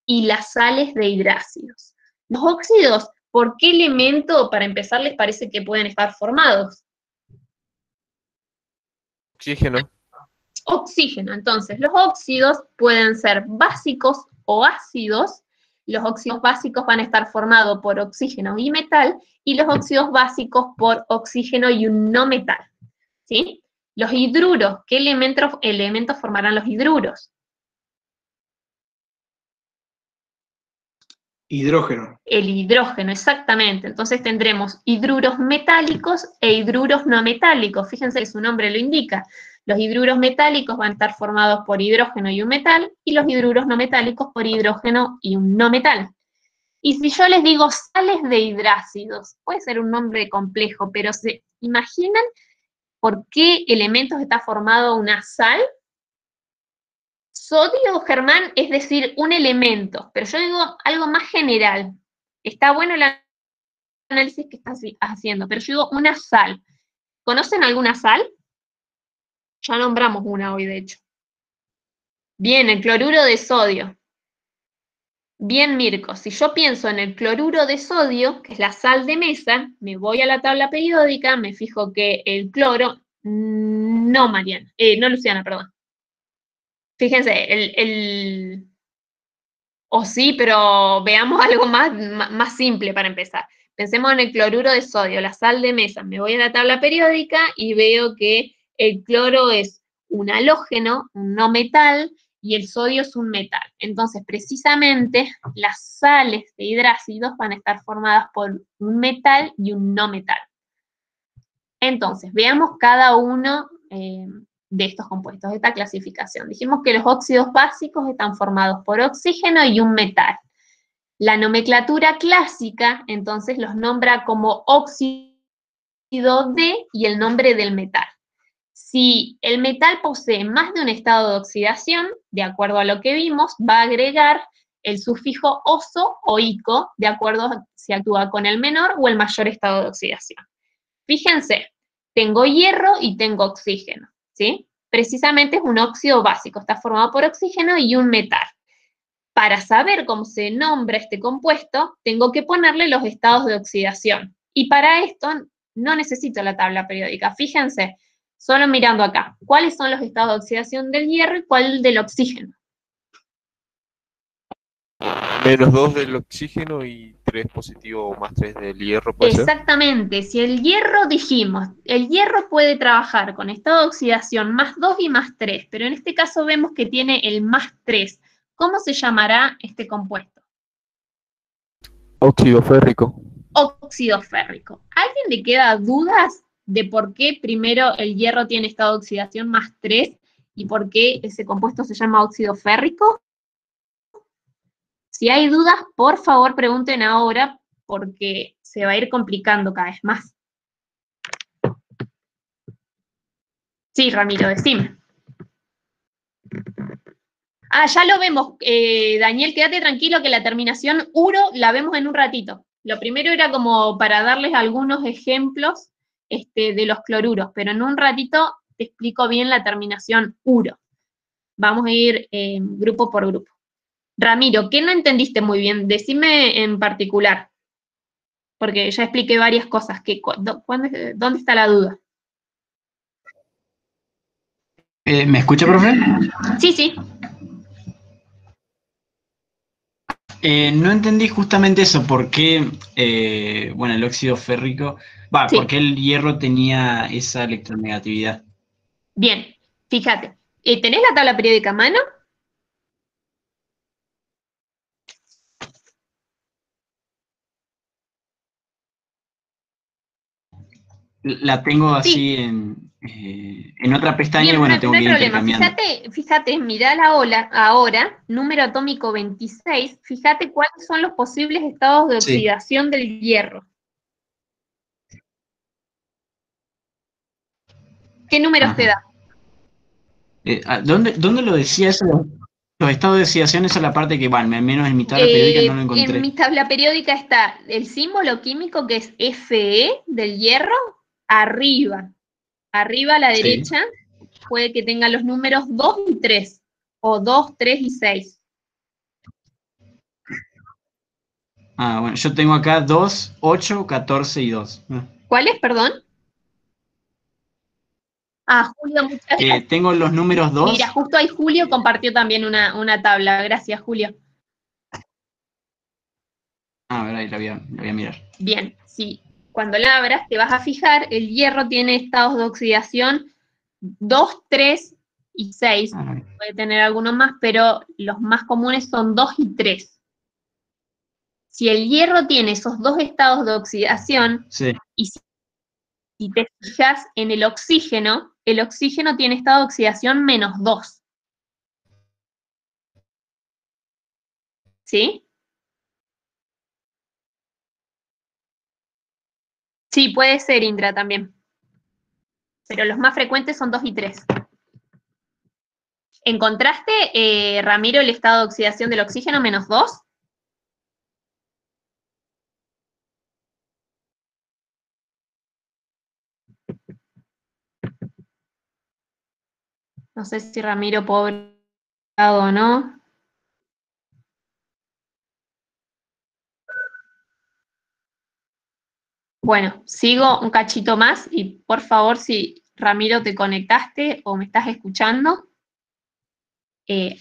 y las sales de hidrácidos. Los óxidos, ¿por qué elemento, para empezar, les parece que pueden estar formados? Oxígeno. Oxígeno. Entonces, los óxidos pueden ser básicos o ácidos. Los óxidos básicos van a estar formados por oxígeno y metal, y los óxidos básicos por oxígeno y un no metal. ¿Sí? Los hidruros, ¿qué elementos formarán los hidruros? Hidrógeno. El hidrógeno, exactamente. Entonces tendremos hidruros metálicos e hidruros no metálicos. Fíjense que su nombre lo indica. Los hidruros metálicos van a estar formados por hidrógeno y un metal, y los hidruros no metálicos por hidrógeno y un no metal. Y si yo les digo sales de hidrácidos, puede ser un nombre complejo, pero ¿se imaginan por qué elementos está formado una sal? Sodio, Germán, es decir, un elemento, pero yo digo algo más general. Está bueno el análisis que estás haciendo, pero yo digo una sal. ¿Conocen alguna sal? Ya nombramos una hoy, de hecho. Bien, el cloruro de sodio. Bien, Mirko, si yo pienso en el cloruro de sodio, que es la sal de mesa, me voy a la tabla periódica, me fijo que el cloro, no Mariana, no Luciana, perdón. Fíjense, o sí, pero veamos algo más simple para empezar. Pensemos en el cloruro de sodio, la sal de mesa. Me voy a la tabla periódica y veo que el cloro es un halógeno, un no metal, y el sodio es un metal. Entonces, precisamente, las sales de hidrácidos van a estar formadas por un metal y un no metal. Entonces, veamos cada uno de estos compuestos, de esta clasificación. Dijimos que los óxidos básicos están formados por oxígeno y un metal. La nomenclatura clásica, entonces, los nombra como óxido de y el nombre del metal. Si el metal posee más de un estado de oxidación, de acuerdo a lo que vimos, va a agregar el sufijo oso o ico, de acuerdo a si actúa con el menor o el mayor estado de oxidación. Fíjense, tengo hierro y tengo oxígeno, ¿sí? Precisamente es un óxido básico, está formado por oxígeno y un metal. Para saber cómo se nombra este compuesto, tengo que ponerle los estados de oxidación. Y para esto no necesito la tabla periódica. Fíjense, solo mirando acá, ¿cuáles son los estados de oxidación del hierro y cuál del oxígeno? -2 del oxígeno y 3 positivo más 3 del hierro, ¿puede ser? Exactamente, si el hierro dijimos, el hierro puede trabajar con estado de oxidación +2 y +3, pero en este caso vemos que tiene el +3. ¿Cómo se llamará este compuesto? Óxido férrico. Óxido férrico. ¿A alguien le queda dudas de por qué primero el hierro tiene estado de oxidación +3 y por qué ese compuesto se llama óxido férrico? Si hay dudas, por favor pregunten ahora, porque se va a ir complicando cada vez más. Sí, Ramiro, decime. Ah, ya lo vemos. Daniel, quédate tranquilo que la terminación uro la vemos en un ratito. Lo primero era como para darles algunos ejemplos de los cloruros, pero en un ratito te explico bien la terminación uro. Vamos a ir grupo por grupo. Ramiro, ¿qué no entendiste muy bien? Decime en particular, porque ya expliqué varias cosas. ¿Dónde está la duda? ¿Me escucha, profe? Sí, sí. No entendí justamente eso, por qué, bueno, el óxido férrico, Sí. por qué el hierro tenía esa electronegatividad. Bien, fíjate. ¿Tenés la tabla periódica a mano? La tengo Sí. así en otra pestaña Bien, y bueno, no, tengo no que hay ir problema. intercambiando. Fíjate, mirá la ola ahora, número atómico 26, fíjate cuáles son los posibles estados de Sí. oxidación del hierro. ¿Qué números te da? ¿Dónde lo decía eso? Los estados de oxidación, esa es la parte que, bueno, menos en mi tabla periódica no lo En encontré. mi tabla periódica está el símbolo químico que es Fe del hierro, arriba. Arriba a la Sí. derecha puede que tenga los números 2 y 3, o 2, 3 y 6. Bueno, yo tengo acá 2, 8, 14 y 2. ¿Cuáles, perdón? Julio, muchas gracias. Tengo los números 2. Mira, justo ahí Julio compartió también una tabla. Gracias, Julio. A ver, ahí la voy a mirar. Bien, sí. Cuando la abras, te vas a fijar, el hierro tiene estados de oxidación 2, 3 y 6. Puede tener algunos más, pero los más comunes son 2 y 3. Si el hierro tiene esos dos estados de oxidación, Sí. y si te fijas en el oxígeno tiene estado de oxidación -2. ¿Sí? Sí, puede ser Indra también. Pero los más frecuentes son 2 y 3. ¿Encontraste, Ramiro, el estado de oxidación del oxígeno -2? No sé si Ramiro puede haber estado o no. Bueno, sigo un cachito más y por favor, si Ramiro te conectaste o me estás escuchando,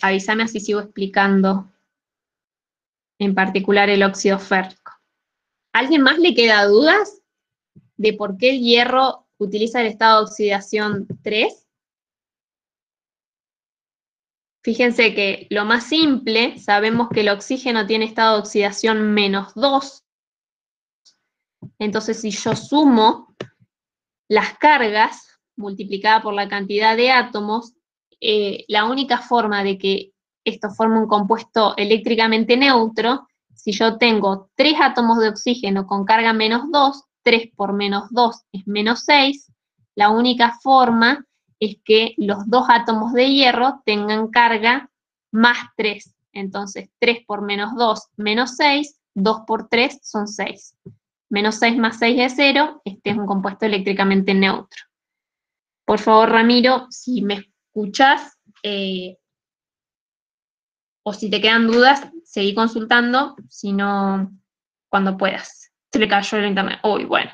avísame así sigo explicando en particular el óxido férrico. ¿A alguien más le queda dudas de por qué el hierro utiliza el estado de oxidación 3? Fíjense que lo más simple, sabemos que el oxígeno tiene estado de oxidación -2. Entonces, si yo sumo las cargas multiplicada por la cantidad de átomos, la única forma de que esto forme un compuesto eléctricamente neutro, si yo tengo 3 átomos de oxígeno con carga -2, 3 por -2 es -6, la única forma es que los 2 átomos de hierro tengan carga +3. Entonces, 3 por -2, -6, 2 por 3 son 6. -6 más 6 es 0, este es un compuesto eléctricamente neutro. Por favor, Ramiro, si me escuchas o si te quedan dudas, seguí consultando, si no, cuando puedas. Se le cayó el internet. Uy, bueno.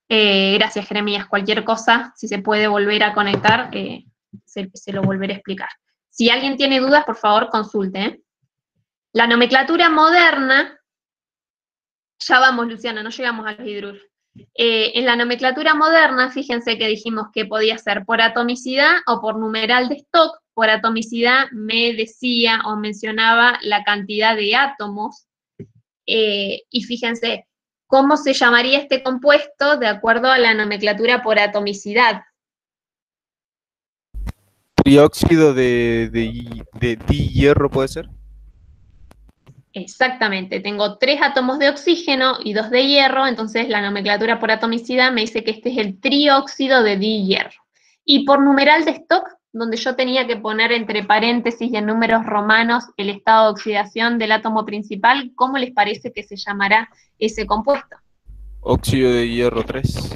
Gracias, Jeremías. Cualquier cosa, si se puede volver a conectar, se lo volveré a explicar. Si alguien tiene dudas, por favor, consulte. La nomenclatura moderna, ya vamos, Luciana, no llegamos a los hidruros. En la nomenclatura moderna, fíjense que dijimos que podía ser por atomicidad o por numeral de Stock. Por atomicidad me decía o mencionaba la cantidad de átomos. Y fíjense, ¿cómo se llamaría este compuesto de acuerdo a la nomenclatura por atomicidad? Trióxido de dihierro, ¿puede ser? Exactamente, tengo 3 átomos de oxígeno y 2 de hierro, entonces la nomenclatura por atomicidad me dice que este es el trióxido de dihierro. Y por numeral de Stock, donde yo tenía que poner entre paréntesis y en números romanos el estado de oxidación del átomo principal, ¿cómo les parece que se llamará ese compuesto? Óxido de hierro 3.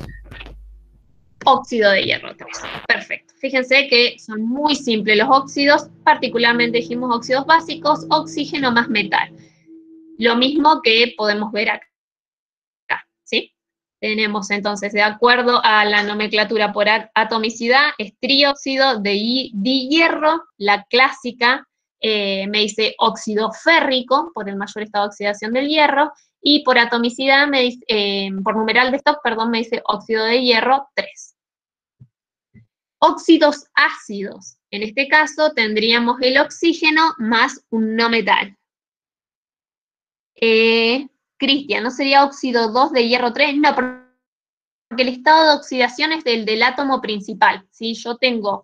Óxido de hierro 3. Perfecto. Fíjense que son muy simples los óxidos, particularmente dijimos óxidos básicos, oxígeno más metal. Lo mismo que podemos ver acá, ¿sí? Tenemos entonces, de acuerdo a la nomenclatura por atomicidad, es trióxido de dihierro, la clásica me dice óxido férrico, por el mayor estado de oxidación del hierro, y por atomicidad, me dice, por numeral de Stokes, perdón, me dice óxido de hierro 3. Óxidos ácidos. En este caso tendríamos el oxígeno más un no metal. Cristian, ¿no sería óxido 2 de hierro 3? No, porque el estado de oxidación es del átomo principal. ¿Sí? Yo tengo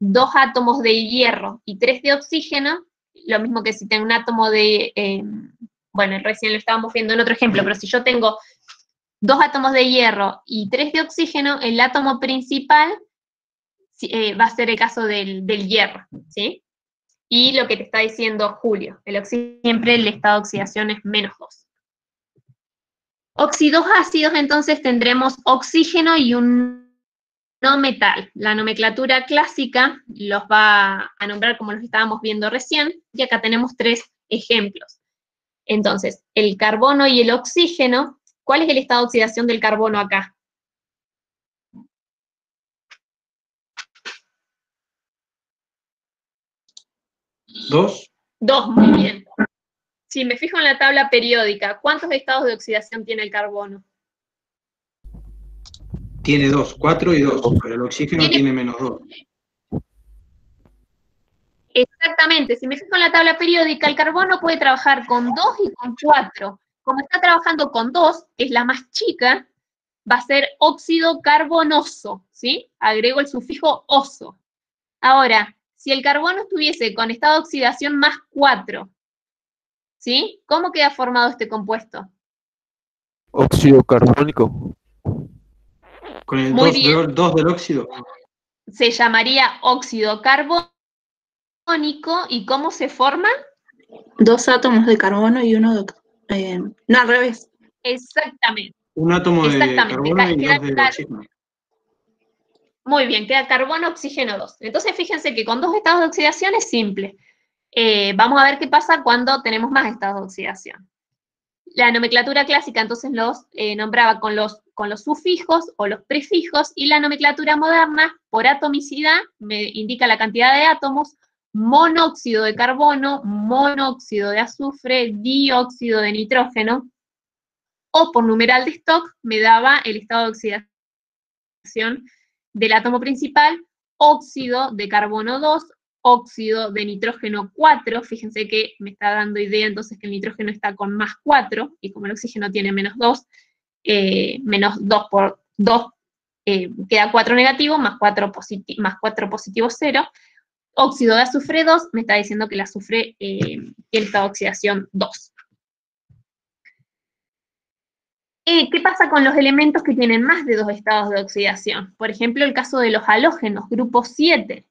2 átomos de hierro y 3 de oxígeno, lo mismo que si tengo un átomo de, bueno, recién lo estábamos viendo en otro ejemplo, pero si yo tengo 2 átomos de hierro y 3 de oxígeno, el átomo principal va a ser el caso del hierro, ¿sí? Y lo que te está diciendo Julio, siempre el estado de oxidación es -2. Óxidos ácidos, entonces tendremos oxígeno y un no metal. La nomenclatura clásica los va a nombrar como los estábamos viendo recién, y acá tenemos 3 ejemplos. Entonces, el carbono y el oxígeno, ¿cuál es el estado de oxidación del carbono acá? 2. 2, muy bien. Si me fijo en la tabla periódica, ¿cuántos estados de oxidación tiene el carbono? Tiene 2, 4 y 2, pero el oxígeno tiene -2. Exactamente, si me fijo en la tabla periódica, el carbono puede trabajar con 2 y con 4. Como está trabajando con 2, que es la más chica, va a ser óxido carbonoso, ¿sí? Agrego el sufijo oso. Ahora, si el carbono estuviese con estado de oxidación más 4, ¿sí? ¿Cómo queda formado este compuesto? Óxido carbónico. Con el Muy 2, bien. 2 del óxido. Se llamaría óxido carbónico, ¿y cómo se forma? 2 átomos de carbono y uno de... no, al revés. Exactamente. Un átomo de Exactamente. carbono y Queda 2 de claro. oxígeno. Muy bien, queda carbono, oxígeno 2. Entonces, fíjense que con 2 estados de oxidación es simple. Vamos a ver qué pasa cuando tenemos más estados de oxidación. La nomenclatura clásica entonces los nombraba con los sufijos o los prefijos, y la nomenclatura moderna, por atomicidad, me indica la cantidad de átomos: monóxido de carbono, monóxido de azufre, dióxido de nitrógeno, o por numeral de Stokes me daba el estado de oxidación del átomo principal: óxido de carbono 2, óxido de nitrógeno 4, fíjense que me está dando idea entonces que el nitrógeno está con más 4, y como el oxígeno tiene -2, menos 2 por 2 queda 4 negativo, más 4 positivo 0, óxido de azufre 2, me está diciendo que el azufre tiene estado de oxidación 2. ¿Qué pasa con los elementos que tienen más de 2 estados de oxidación? Por ejemplo, el caso de los halógenos, grupo 7.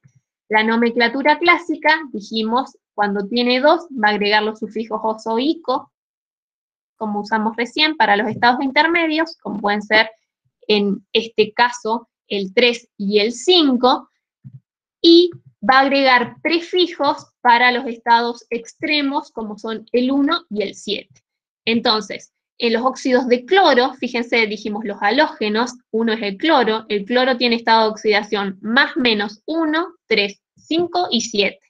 La nomenclatura clásica, dijimos, cuando tiene 2, va a agregar los sufijos oso ico, como usamos recién para los estados intermedios, como pueden ser en este caso el 3 y el 5, y va a agregar prefijos para los estados extremos, como son el 1 y el 7. Entonces, en los óxidos de cloro, fíjense, dijimos los halógenos, uno es el cloro tiene estado de oxidación +-1, 3, 5 y 7.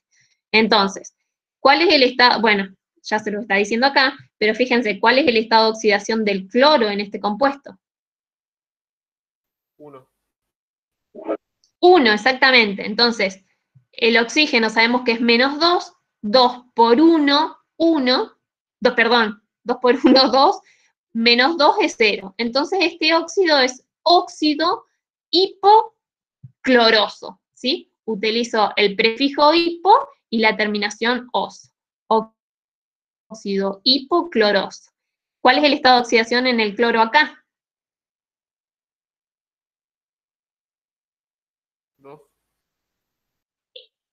Entonces, ¿cuál es el estado? Bueno, ya se lo está diciendo acá, pero fíjense, ¿cuál es el estado de oxidación del cloro en este compuesto? 1. 1, exactamente. Entonces, el oxígeno sabemos que es -2, 2 por 1, 1, 2, perdón, 2 por 1, 2, -2 es 0. Entonces, este óxido es óxido hipocloroso, ¿sí? Utilizo el prefijo hipo y la terminación oso. Óxido hipocloroso. ¿Cuál es el estado de oxidación en el cloro acá? 2.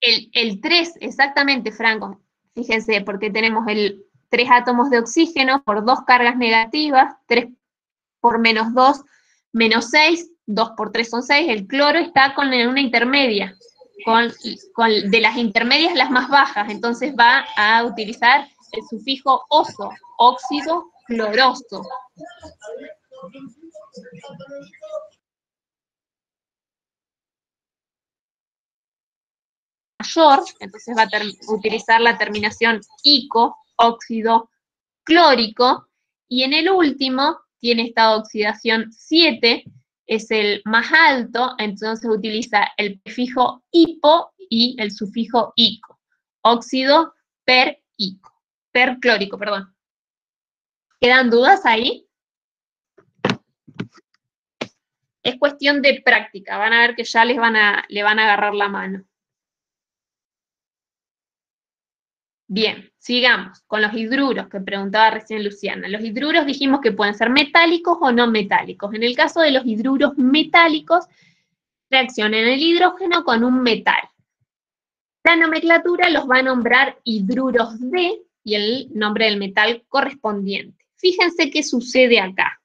El 3, exactamente, Franco. Fíjense, porque tenemos 3 átomos de oxígeno por 2 cargas negativas, 3 por -2, -6, 2 por 3 son 6. El cloro está con una intermedia, de las intermedias las más bajas, entonces va a utilizar el sufijo oso, óxido cloroso. mayor, entonces va a utilizar la terminación ico, óxido clórico, y en el último tiene estado de oxidación 7, es el más alto, entonces utiliza el prefijo hipo y el sufijo ico, óxido perclórico, perdón. ¿Quedan dudas ahí? Es cuestión de práctica, van a ver que ya le van a agarrar la mano. Bien, sigamos con los hidruros que preguntaba recién Luciana. Los hidruros dijimos que pueden ser metálicos o no metálicos. En el caso de los hidruros metálicos, reaccionan el hidrógeno con un metal. La nomenclatura los va a nombrar hidruros de y el nombre del metal correspondiente. Fíjense qué sucede acá.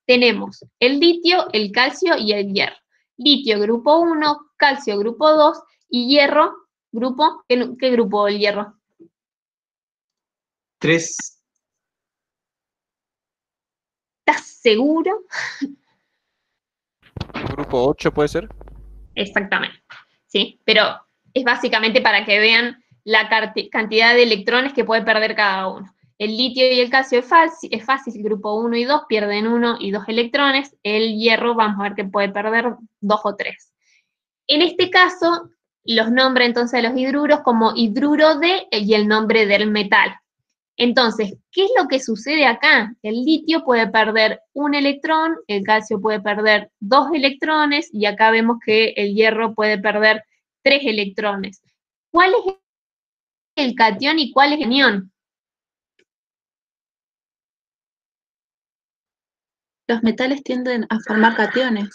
Tenemos el litio, el calcio y el hierro. Litio grupo 1, calcio grupo 2 y hierro grupo, ¿qué grupo el hierro? 3. ¿Estás seguro? Grupo 8 puede ser. Exactamente, ¿sí? Pero es básicamente para que vean la cantidad de electrones que puede perder cada uno. El litio y el calcio es fácil, grupo 1 y 2 pierden 1 y 2 electrones. El hierro vamos a ver que puede perder 2 o 3. En este caso, los nombra entonces a los hidruros como hidruro de y el nombre del metal. Entonces, ¿qué es lo que sucede acá? El litio puede perder un electrón, el calcio puede perder 2 electrones, y acá vemos que el hierro puede perder 3 electrones. ¿Cuál es el catión y cuál es el anión? Los metales tienden a formar cationes.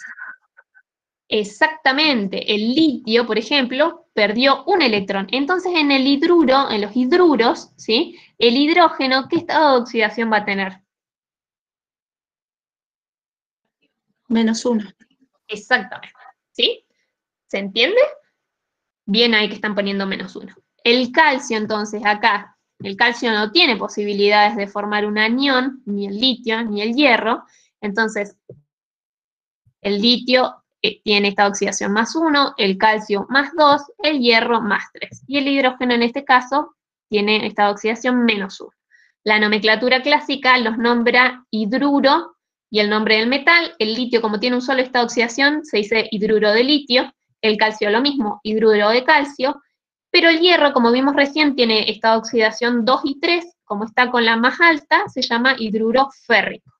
Exactamente, el litio, por ejemplo, perdió un electrón. Entonces, en el hidruro, en los hidruros, ¿sí? El hidrógeno, ¿qué estado de oxidación va a tener? -1. Exactamente, ¿sí? ¿Se entiende? Bien ahí que están poniendo -1. El calcio, entonces, acá, el calcio no tiene posibilidades de formar un anión, ni el litio, ni el hierro. Entonces, el litio tiene esta oxidación +1, el calcio +2, el hierro +3. Y el hidrógeno en este caso tiene esta oxidación -1. La nomenclatura clásica los nombra hidruro y el nombre del metal. El litio, como tiene un solo estado de oxidación, se dice hidruro de litio. El calcio lo mismo, hidruro de calcio. Pero el hierro, como vimos recién, tiene estado de oxidación 2 y 3. Como está con la más alta, se llama hidruro férrico.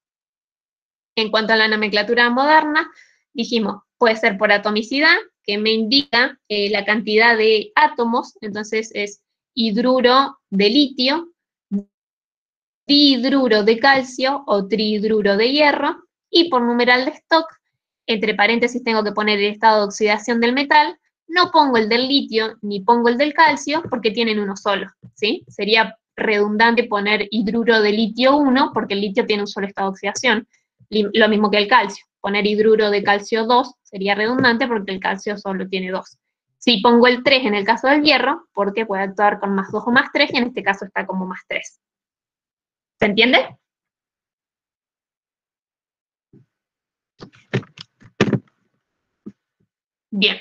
En cuanto a la nomenclatura moderna, dijimos, puede ser por atomicidad, que me indica la cantidad de átomos, entonces es hidruro de litio, dihidruro de calcio o trihidruro de hierro, y por numeral de Stock, entre paréntesis tengo que poner el estado de oxidación del metal, no pongo el del litio ni pongo el del calcio porque tienen uno solo, ¿sí? Sería redundante poner hidruro de litio 1 porque el litio tiene un solo estado de oxidación. Lo mismo que el calcio. Poner hidruro de calcio 2 sería redundante porque el calcio solo tiene 2. Si pongo el 3 en el caso del hierro, porque puede actuar con +2 o +3, y en este caso está como +3. ¿Se entiende? Bien.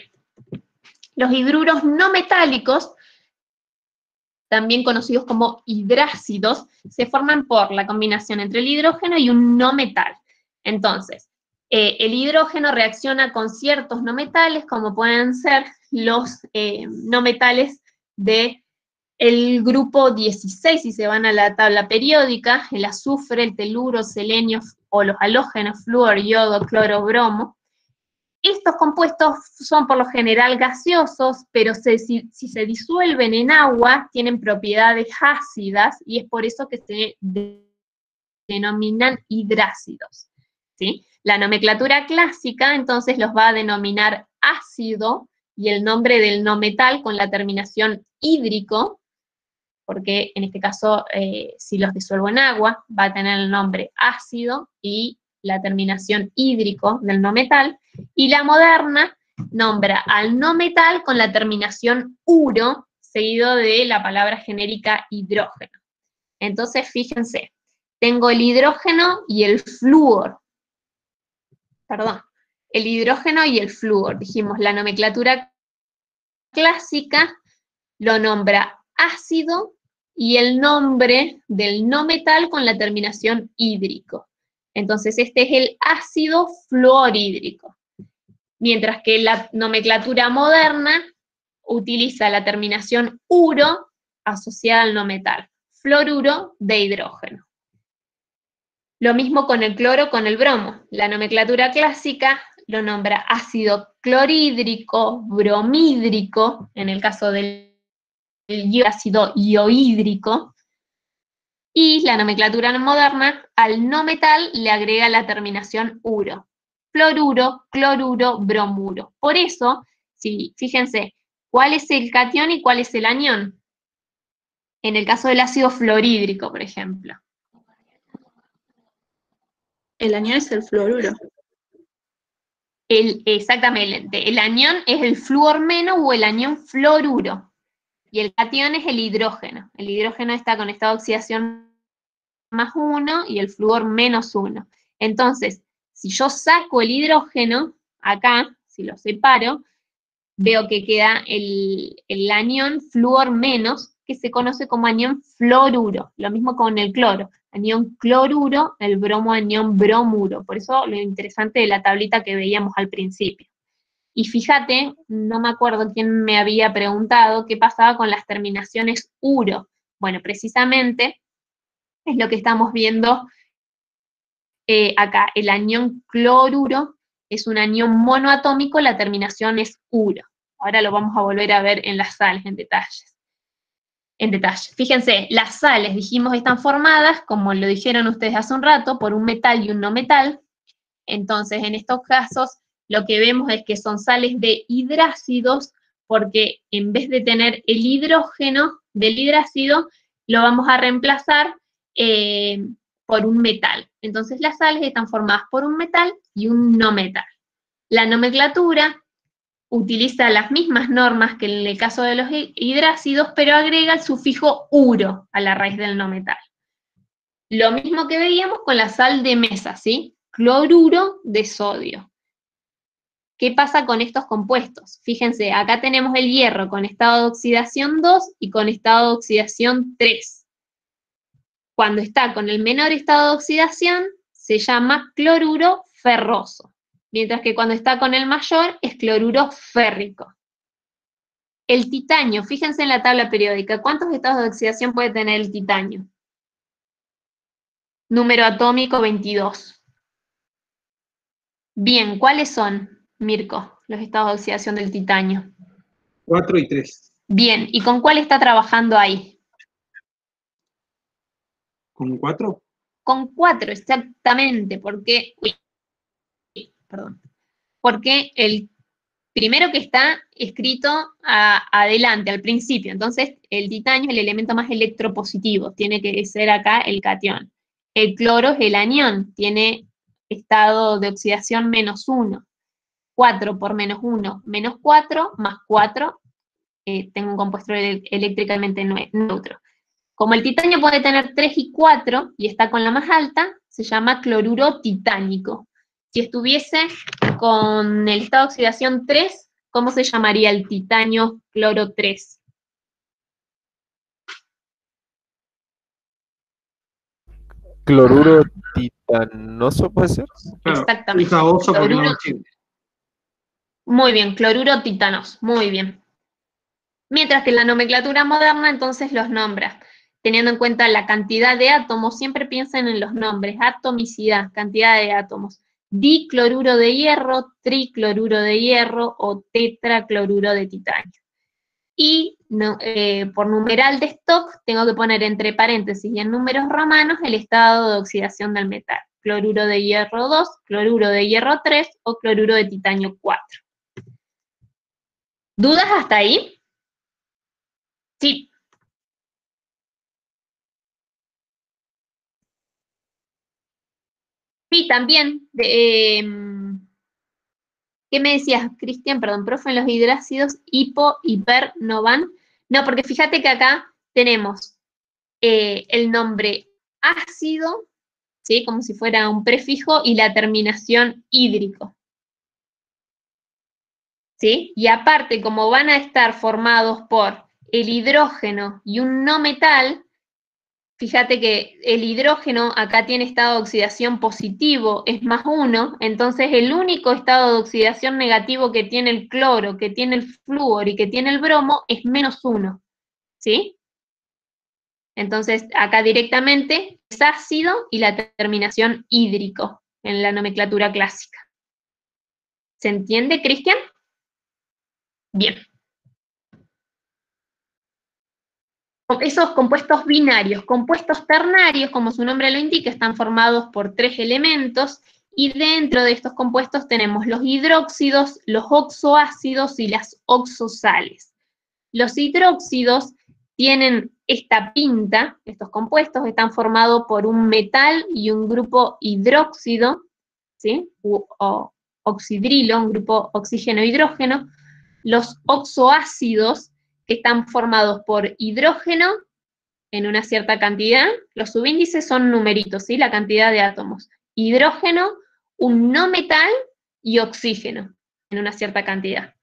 Los hidruros no metálicos, también conocidos como hidrácidos, se forman por la combinación entre el hidrógeno y un no metal. Entonces, el hidrógeno reacciona con ciertos no metales, como pueden ser los no metales del grupo 16, si se van a la tabla periódica, el azufre, el teluro, selenio o los halógenos, flúor, yodo, cloro, bromo. Estos compuestos son por lo general gaseosos, pero si se disuelven en agua, tienen propiedades ácidas, y es por eso que se denominan hidrácidos, ¿sí? La nomenclatura clásica, entonces, los va a denominar ácido, y el nombre del no metal con la terminación hídrico, porque en este caso, si los disuelvo en agua, va a tener el nombre ácido y la terminación hídrico del no metal, y la moderna nombra al no metal con la terminación uro, seguido de la palabra genérica hidrógeno. Entonces, fíjense, tengo el hidrógeno y el flúor. Perdón, el hidrógeno y el flúor. Dijimos, la nomenclatura clásica lo nombra ácido y el nombre del no metal con la terminación hídrico. Entonces este es el ácido fluorhídrico. Mientras que la nomenclatura moderna utiliza la terminación uro asociada al no metal, fluoruro de hidrógeno. Lo mismo con el cloro, con el bromo. La nomenclatura clásica lo nombra ácido clorhídrico, bromhídrico, en el caso del ácido iohídrico, y la nomenclatura moderna al no metal le agrega la terminación uro. Fluoruro, cloruro, bromuro. Por eso, fíjense, ¿cuál es el catión y cuál es el anión? En el caso del ácido fluorhídrico, por ejemplo. El anión es el fluoruro. Exactamente, el anión es el flúor menos o el anión fluoruro. Y el catión es el hidrógeno. El hidrógeno está con estado de oxidación +1 y el flúor -1. Entonces, si yo saco el hidrógeno, acá, si lo separo, veo que queda el anión flúor menos, que se conoce como anión fluoruro. Lo mismo con el cloro. Anión cloruro, el bromo anión bromuro. Por eso lo interesante de la tablita que veíamos al principio. Y fíjate, no me acuerdo quién me había preguntado qué pasaba con las terminaciones uro. Bueno, precisamente es lo que estamos viendo acá. El anión cloruro es un anión monoatómico, la terminación es uro. Ahora lo vamos a volver a ver en las sales en detalle. Fíjense, las sales, dijimos, están formadas, como lo dijeron ustedes hace un rato, por un metal y un no metal. Entonces, en estos casos, lo que vemos es que son sales de hidrácidos, porque en vez de tener el hidrógeno del hidrácido, lo vamos a reemplazar por un metal. Entonces, las sales están formadas por un metal y un no metal. La nomenclatura utiliza las mismas normas que en el caso de los hidrácidos, pero agrega el sufijo uro a la raíz del no metal. Lo mismo que veíamos con la sal de mesa, ¿sí? Cloruro de sodio. ¿Qué pasa con estos compuestos? Fíjense, acá tenemos el hierro con estado de oxidación 2 y con estado de oxidación 3. Cuando está con el menor estado de oxidación, se llama cloruro ferroso, mientras que cuando está con el mayor es cloruro férrico. El titanio, fíjense en la tabla periódica, ¿cuántos estados de oxidación puede tener el titanio? Número atómico 22. Bien, ¿cuáles son, Mirko, los estados de oxidación del titanio? 4 y 3. Bien, ¿y con cuál está trabajando ahí? ¿Con 4? Con 4, exactamente, porque el primero que está escrito adelante, al principio, entonces el titanio es el elemento más electropositivo, tiene que ser acá el catión. El cloro es el anión, tiene estado de oxidación -1. 4 por -1, -4, más 4, tengo un compuesto eléctricamente neutro. Como el titanio puede tener 3 y 4, y está con la más alta, se llama cloruro titánico. Si estuviese con el estado de oxidación 3, ¿cómo se llamaría el titanio cloro 3? Cloruro titanoso, ¿puede ser? Claro, Exactamente. usa oso porque no Cloruro- lo sirve. Muy bien, cloruro titanos, muy bien. Mientras que la nomenclatura moderna entonces los nombra, teniendo en cuenta la cantidad de átomos, siempre piensen en los nombres, atomicidad, cantidad de átomos. Dicloruro de hierro, tricloruro de hierro o tetracloruro de titanio. Y por numeral de stock tengo que poner entre paréntesis y en números romanos el estado de oxidación del metal. Cloruro de hierro 2, cloruro de hierro 3 o cloruro de titanio 4. ¿Dudas hasta ahí? Sí. Sí, también. ¿Qué me decías, Cristian? Perdón, profe, en los hidrácidos, hipo, hiper, no van. No, porque fíjate que acá tenemos el nombre ácido, ¿sí? Como si fuera un prefijo, y la terminación hídrico. ¿sí? Y aparte, como van a estar formados por el hidrógeno y un no metal, fíjate que el hidrógeno acá tiene estado de oxidación positivo, es +1, entonces el único estado de oxidación negativo que tiene el cloro, que tiene el flúor y que tiene el bromo es -1, ¿sí? Entonces acá directamente es ácido y la terminación hídrico en la nomenclatura clásica. ¿Se entiende, Cristian? Bien. Esos compuestos binarios, compuestos ternarios, como su nombre lo indica, están formados por 3 elementos, y dentro de estos compuestos tenemos los hidróxidos, los oxoácidos y las oxosales. Los hidróxidos tienen esta pinta, estos compuestos están formados por un metal y un grupo hidróxido, ¿sí? O oxidrilo, un grupo oxígeno-hidrógeno. Los oxoácidos, que están formados por hidrógeno en una cierta cantidad, los subíndices son numeritos, ¿sí? La cantidad de átomos. Hidrógeno, un no metal y oxígeno en una cierta cantidad.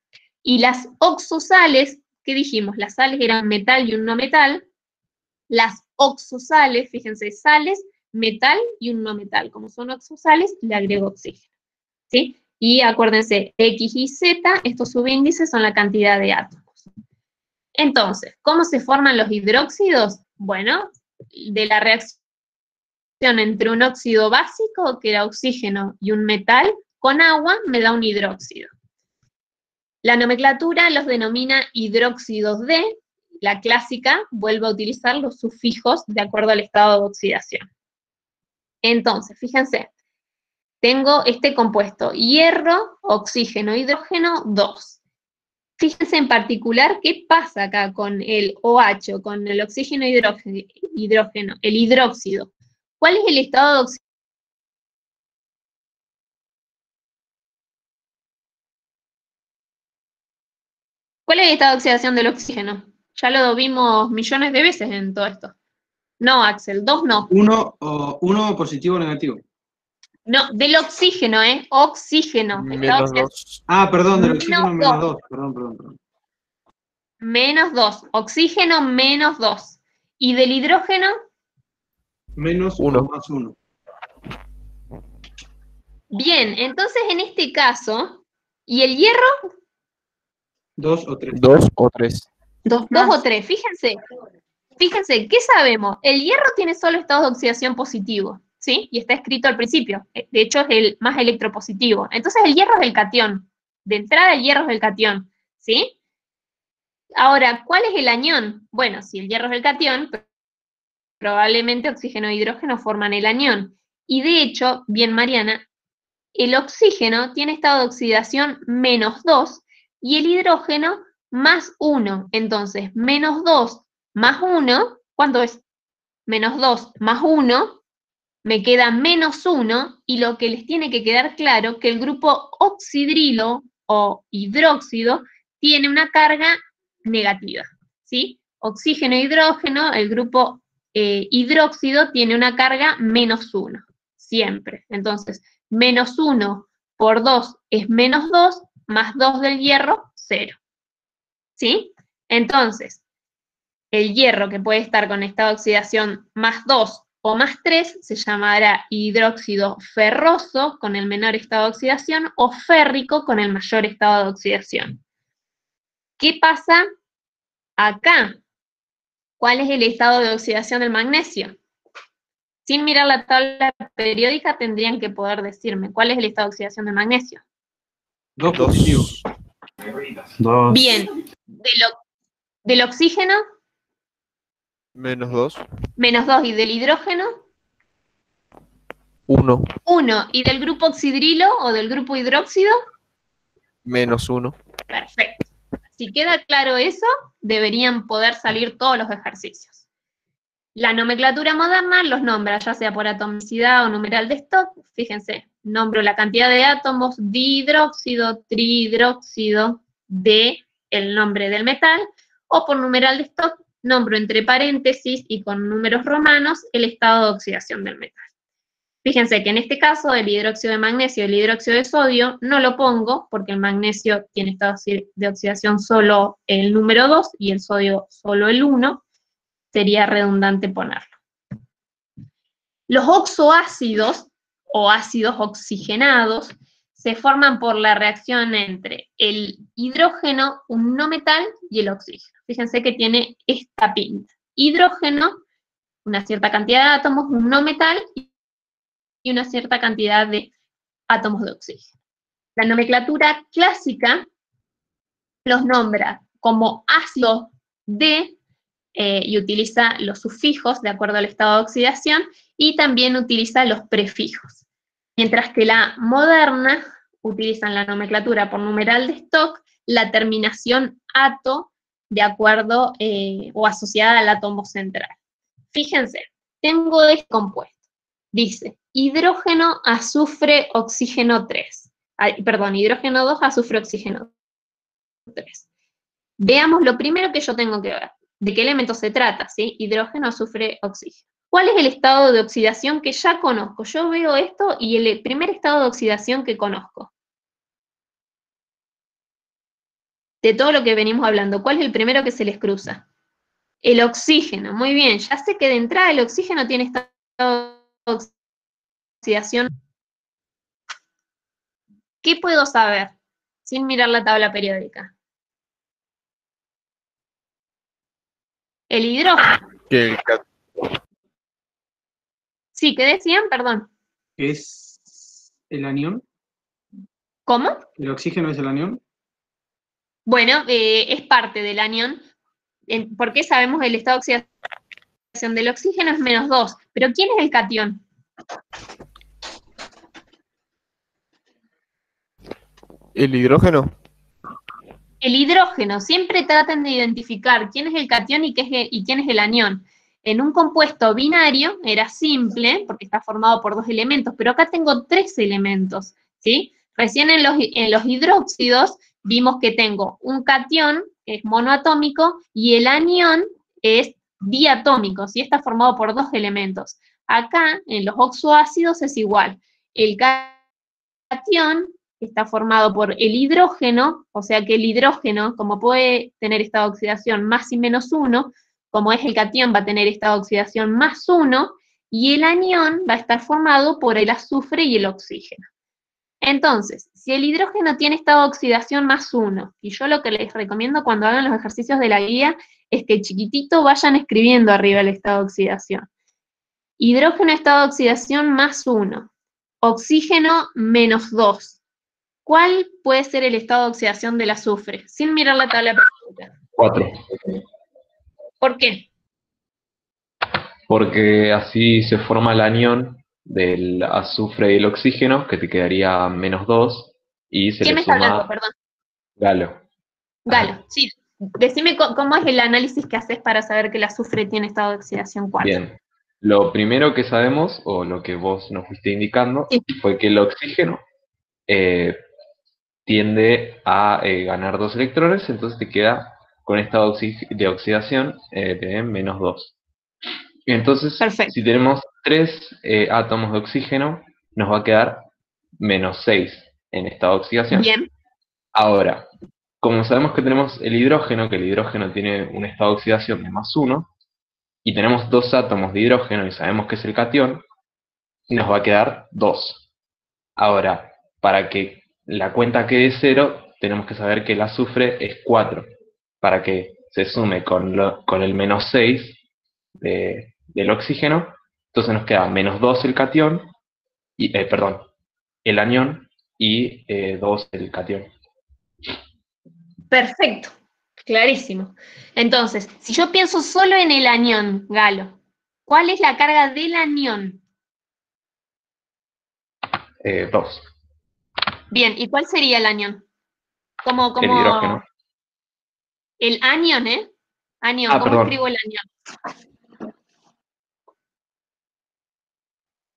Y las oxosales, ¿qué dijimos? Las sales eran metal y un no metal. Las oxosales, fíjense, sales, metal y un no metal. Como son oxosales, le agrego oxígeno, ¿sí? Y acuérdense, X y Z, estos subíndices son la cantidad de átomos. Entonces, ¿cómo se forman los hidróxidos? Bueno, de la reacción entre un óxido básico, que era oxígeno, y un metal, con agua me da un hidróxido. La nomenclatura los denomina hidróxidos de, la clásica vuelve a utilizar los sufijos de acuerdo al estado de oxidación. Entonces, fíjense, tengo este compuesto, hierro, oxígeno, hidrógeno, 2. Fíjense en particular qué pasa acá con el OH, con el oxígeno hidrógeno, el hidróxido. ¿Cuál es el estado de oxidación? ¿Cuál es el estado de oxidación del oxígeno? Ya lo vimos millones de veces en todo esto. No, Axel, 2 no. Uno positivo o negativo. No, del oxígeno, oxígeno. -2. Ah, perdón, del oxígeno -2. -2. Perdón. -2. Oxígeno -2. ¿Y del hidrógeno? -1 Uno. o +1. Bien, entonces en este caso, ¿y el hierro? 2 o 3. 2 o 3. 2 2 más. o 3. Fíjense, ¿qué sabemos? El hierro tiene solo estados de oxidación positivo, ¿sí? Y está escrito al principio. De hecho, es el más electropositivo. Entonces el hierro es el catión. De entrada el hierro es el catión, ¿sí? Ahora, ¿cuál es el anión? Bueno, si el hierro es el catión, probablemente oxígeno e hidrógeno forman el anión. Y de hecho, bien Mariana, el oxígeno tiene estado de oxidación -2 y el hidrógeno +1. Entonces, -2 más 1, ¿cuánto es? -2 más 1, me queda -1, y lo que les tiene que quedar claro que el grupo oxidrilo o hidróxido tiene una carga negativa, ¿sí? Oxígeno e hidrógeno, el grupo hidróxido tiene una carga -1, siempre. Entonces, -1 por 2 es -2, más 2 del hierro, 0. ¿Sí? Entonces, el hierro que puede estar con estado de oxidación +2 o +3 se llamará hidróxido ferroso con el menor estado de oxidación o férrico con el mayor estado de oxidación. ¿Qué pasa acá? ¿Cuál es el estado de oxidación del magnesio? Sin mirar la tabla periódica tendrían que poder decirme cuál es el estado de oxidación del magnesio. 2 positivos. 2. Bien, del oxígeno, -2. -2, y del hidrógeno, 1. 1, y del grupo oxidrilo o del grupo hidróxido, -1. perfecto. Si queda claro eso, deberían poder salir todos los ejercicios. La nomenclatura moderna los nombra, ya sea por atomicidad o numeral de Stock. Fíjense, nombro la cantidad de átomos, dihidróxido, trihidróxido, de el nombre del metal, o por numeral de Stock, nombro entre paréntesis y con números romanos el estado de oxidación del metal. Fíjense que en este caso el hidróxido de magnesio y el hidróxido de sodio no lo pongo porque el magnesio tiene estado de oxidación solo el número 2 y el sodio solo el 1, sería redundante ponerlo. Los oxoácidos o ácidos oxigenados se forman por la reacción entre el hidrógeno, un no metal, y el oxígeno. Fíjense que tiene esta pinta. Hidrógeno, una cierta cantidad de átomos, un no metal, y una cierta cantidad de átomos de oxígeno. La nomenclatura clásica los nombra como ácido D y utiliza los sufijos de acuerdo al estado de oxidación y también utiliza los prefijos. Mientras que la moderna utiliza en la nomenclatura por numeral de Stock la terminación ato de acuerdo o asociada al átomo central. Fíjense, tengo este compuesto. Dice hidrógeno, azufre, oxígeno 3. Perdón, hidrógeno 2, azufre, oxígeno 3. Veamos lo primero que yo tengo que ver. ¿De qué elemento se trata? ¿Sí? Hidrógeno, azufre, oxígeno. ¿Cuál es el estado de oxidación que ya conozco? Yo veo esto y el primer estado de oxidación que conozco. De todo lo que venimos hablando, ¿cuál es el primero que se les cruza? El oxígeno. Muy bien, ya sé que de entrada el oxígeno tiene estado de oxidación. ¿Qué puedo saber sin mirar la tabla periódica? El hidrógeno. Que Sí, ¿qué decían? Perdón. ¿Es el anión? ¿Cómo? ¿El oxígeno es el anión? Bueno, es parte del anión. ¿Por qué sabemos el estado de oxidación del oxígeno? Es -2. ¿Pero quién es el catión? ¿El hidrógeno? El hidrógeno. Siempre traten de identificar quién es el catión y quién es el anión. En un compuesto binario era simple, porque está formado por 2 elementos, pero acá tengo 3 elementos, ¿sí? Recién en los hidróxidos vimos que tengo un catión, que es monoatómico, y el anión es diatómico, ¿sí? Está formado por 2 elementos. Acá, en los oxoácidos, es igual. El catión está formado por el hidrógeno, o sea que el hidrógeno, como puede tener estado de oxidación más y menos 1, como es el catión, va a tener estado de oxidación más 1, y el anión va a estar formado por el azufre y el oxígeno. Entonces, si el hidrógeno tiene estado de oxidación más 1, y yo lo que les recomiendo cuando hagan los ejercicios de la guía es que chiquitito vayan escribiendo arriba el estado de oxidación. Hidrógeno, estado de oxidación más 1, oxígeno menos 2. ¿Cuál puede ser el estado de oxidación del azufre? Sin mirar la tabla periódica. 4. ¿Por qué? Porque así se forma el anión del azufre y el oxígeno, que te quedaría -2, y se ¿Quién me le está suma hablando? Perdón. Galo. Galo, sí. Decime cómo es el análisis que haces para saber que el azufre tiene estado de oxidación 4. Bien. Lo primero que sabemos, o lo que vos nos fuiste indicando, Sí. fue que el oxígeno tiende a ganar 2 electrones, entonces te queda con estado de oxidación de -2. Entonces, Perfecto. si tenemos 3 átomos de oxígeno, nos va a quedar -6 en estado de oxidación. Bien. Ahora, como sabemos que tenemos el hidrógeno, que el hidrógeno tiene un estado de oxidación de +1, y tenemos 2 átomos de hidrógeno y sabemos que es el catión, nos va a quedar 2. Ahora, para que la cuenta quede 0, tenemos que saber que el azufre es 4, para que se sume con el -6 del oxígeno, entonces nos queda -2 el catión, y, el anión, y 2 el catión. Perfecto. Clarísimo. Entonces, si yo pienso solo en el anión, Galo, ¿cuál es la carga del anión? 2. Bien, ¿y cuál sería el anión? Como El hidrógeno. el anión, ¿eh? Anión, ¿cómo Perdón. escribo el anión?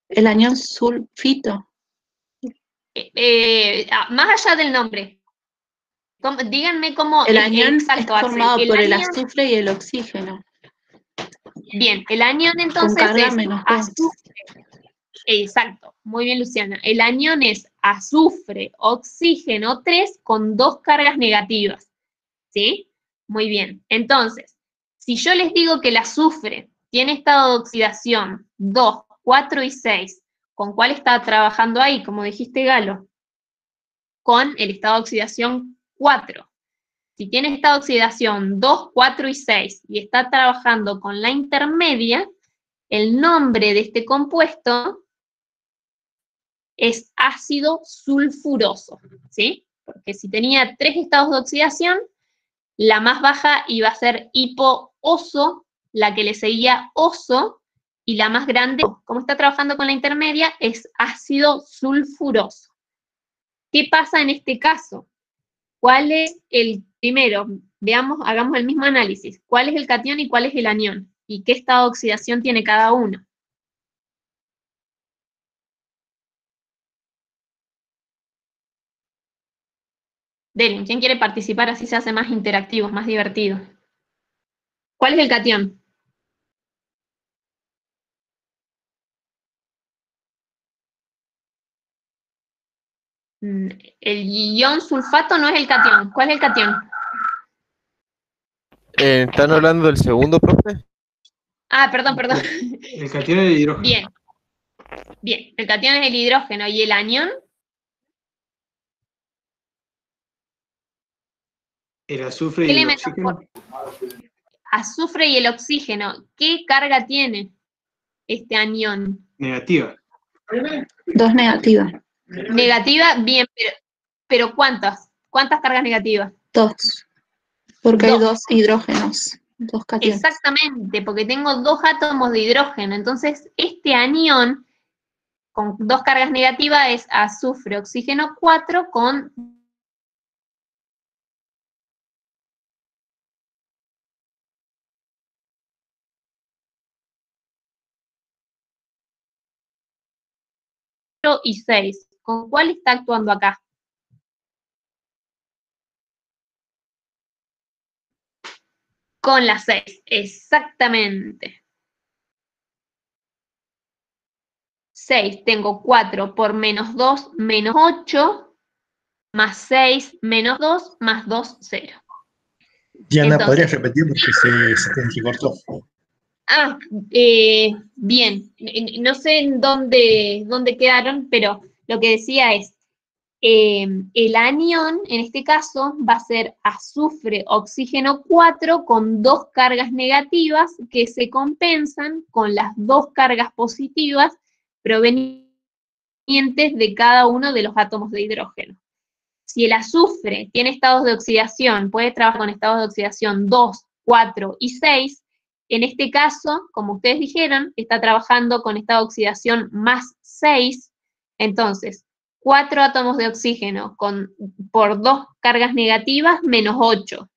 El anión sulfito. Más allá del nombre. Díganme cómo El es anión exacto. es formado por el anión, azufre y el oxígeno. bien, el anión Con entonces carga es -2. azufre Exacto, muy bien, Luciana. El anión es azufre, oxígeno 3 con 2 cargas negativas, ¿sí? Muy bien. Entonces, si yo les digo que el azufre tiene estado de oxidación 2, 4 y 6, ¿con cuál está trabajando ahí? Como dijiste, Galo, con el estado de oxidación 4. Si tiene estado de oxidación 2, 4 y 6 y está trabajando con la intermedia, el nombre de este compuesto es ácido sulfuroso, ¿sí? Porque si tenía 3 estados de oxidación, la más baja iba a ser hipooso, la que le seguía oso, y la más grande, como está trabajando con la intermedia, es ácido sulfuroso. ¿Qué pasa en este caso? ¿Cuál es el primero? Veamos, hagamos el mismo análisis. ¿Cuál es el catión y cuál es el anión? ¿Y qué estado de oxidación tiene cada uno? Delen, ¿quién quiere participar? Así se hace más interactivo, más divertido. ¿Cuál es el catión? El ion sulfato no es el catión. ¿Cuál es el catión? ¿Están hablando del segundo, profe? Ah, perdón. El catión es el hidrógeno. Bien. Bien, el catión es el hidrógeno. ¿Y el anión? El azufre ¿Qué y el elementos? oxígeno. Azufre y el oxígeno. ¿Qué carga tiene este anión? Negativa. 2 negativas. Negativa, bien, pero ¿cuántas? ¿Cuántas cargas negativas? 2. Porque hay 2. 2 hidrógenos. 2 cationes. Exactamente, porque tengo 2 átomos de hidrógeno. Entonces, este anión con 2 cargas negativas es azufre, oxígeno 4 con y 6. ¿Con cuál está actuando acá? Con la 6, exactamente. 6, tengo 4 por menos 2, menos 8, más 6, menos 2, más 2, 0. Diana, Entonces, ¿podrías repetir porque se te entrecortó? Bien, no sé en dónde quedaron, pero lo que decía es, el anión, en este caso, va a ser azufre, oxígeno 4 con 2 cargas negativas que se compensan con las 2 cargas positivas provenientes de cada uno de los átomos de hidrógeno. Si el azufre tiene estados de oxidación, puede trabajar con estados de oxidación 2, 4 y 6, en este caso, como ustedes dijeron, está trabajando con estado de oxidación más 6, entonces 4 átomos de oxígeno por 2 cargas negativas menos 8,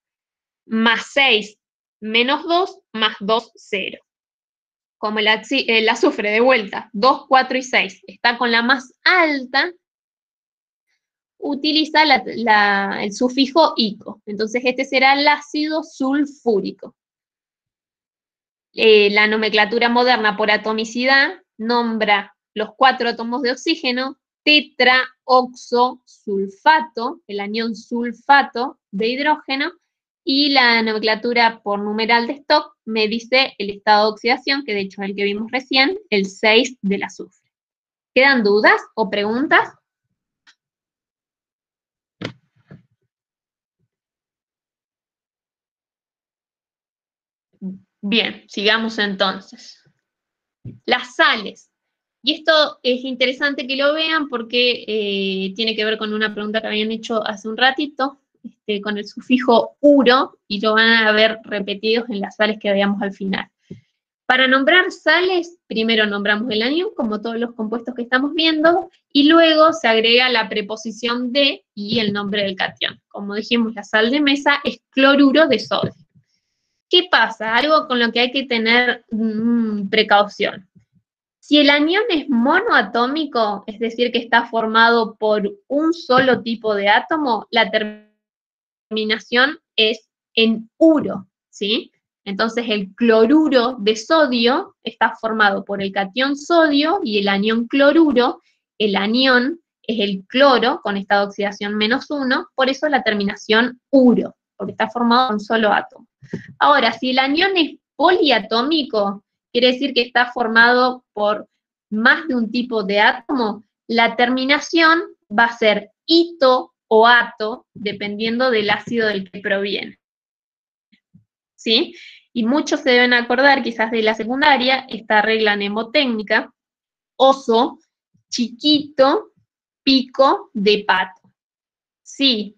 más 6 menos 2, más 2, 0. Como el azufre, de vuelta, 2, 4 y 6, está con la más alta, utiliza el sufijo ico. Entonces este será el ácido sulfúrico. La nomenclatura moderna por atomicidad nombra los 4 átomos de oxígeno tetraoxosulfato, el anión sulfato de hidrógeno, y la nomenclatura por numeral de Stock me dice el estado de oxidación, que de hecho es el que vimos recién, el 6 del azufre. ¿Quedan dudas o preguntas? Bien, sigamos entonces. Las sales. Y esto es interesante que lo vean porque tiene que ver con una pregunta que habían hecho hace un ratito, con el sufijo uro, y lo van a ver repetidos en las sales que veamos al final. Para nombrar sales, primero nombramos el anión, como todos los compuestos que estamos viendo, y luego se agrega la preposición de y el nombre del catión. Como dijimos, la sal de mesa es cloruro de sodio. ¿Qué pasa? Algo con lo que hay que tener precaución. Si el anión es monoatómico, es decir, que está formado por un solo tipo de átomo, la terminación es en uro, ¿sí? Entonces el cloruro de sodio está formado por el catión sodio y el anión cloruro. El anión es el cloro con estado de oxidación -1, por eso la terminación uro, porque está formado por un solo átomo. Ahora, si el anión es poliatómico, quiere decir que está formado por más de un tipo de átomo, la terminación va a ser ito o ato, dependiendo del ácido del que proviene. ¿Sí? Y muchos se deben acordar, quizás de la secundaria, esta regla mnemotécnica: oso, chiquito, pico de pato. Sí.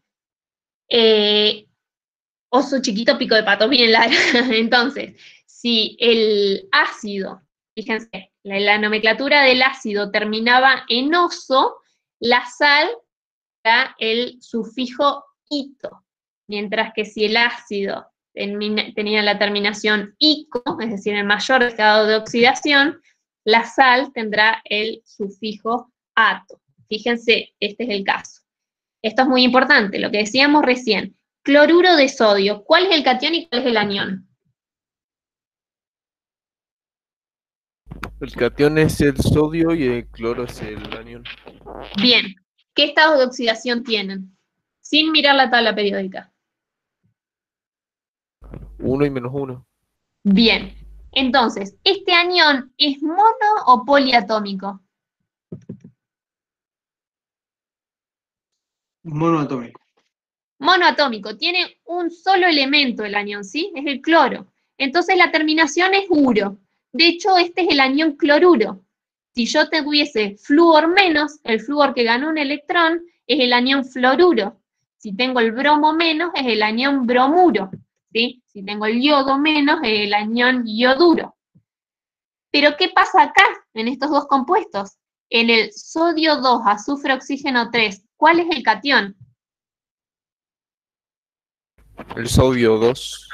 Oso, chiquito, pico de pato, bien larga. Entonces, si el ácido, fíjense, la nomenclatura del ácido terminaba en oso, la sal era el sufijo ito, mientras que si el ácido tenía la terminación ico, es decir, el mayor estado de oxidación, la sal tendrá el sufijo ato. Fíjense, este es el caso. Esto es muy importante, lo que decíamos recién. Cloruro de sodio, ¿cuál es el catión y cuál es el anión? El catión es el sodio y el cloro es el anión. Bien, ¿qué estados de oxidación tienen? Sin mirar la tabla periódica. 1 y -1. Bien, entonces, ¿este anión es mono o poliatómico? Monoatómico. Monoatómico, tiene un solo elemento el anión, ¿sí? Es el cloro. Entonces la terminación es uro. De hecho, este es el anión cloruro. Si yo tuviese flúor menos, el flúor que ganó un electrón es el anión fluoruro. Si tengo el bromo menos, es el anión bromuro. ¿Sí? Si tengo el yodo menos, es el anión yoduro. Pero ¿qué pasa acá, en estos dos compuestos? En el sodio 2, azufre, oxígeno 3, ¿cuál es el catión? El sodio 2.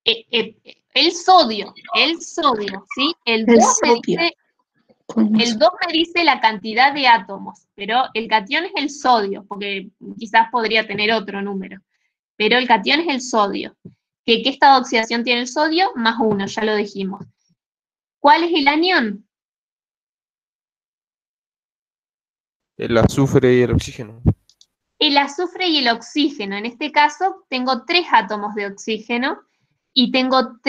El sodio, ¿sí? El 2 me dice la cantidad de átomos, pero el catión es el sodio, porque quizás podría tener otro número, pero el catión es el sodio. ¿Qué estado de oxidación tiene el sodio? +1, ya lo dijimos. ¿Cuál es el anión? El azufre y el oxígeno. El azufre y el oxígeno. En este caso, tengo 3 átomos de oxígeno y tengo 2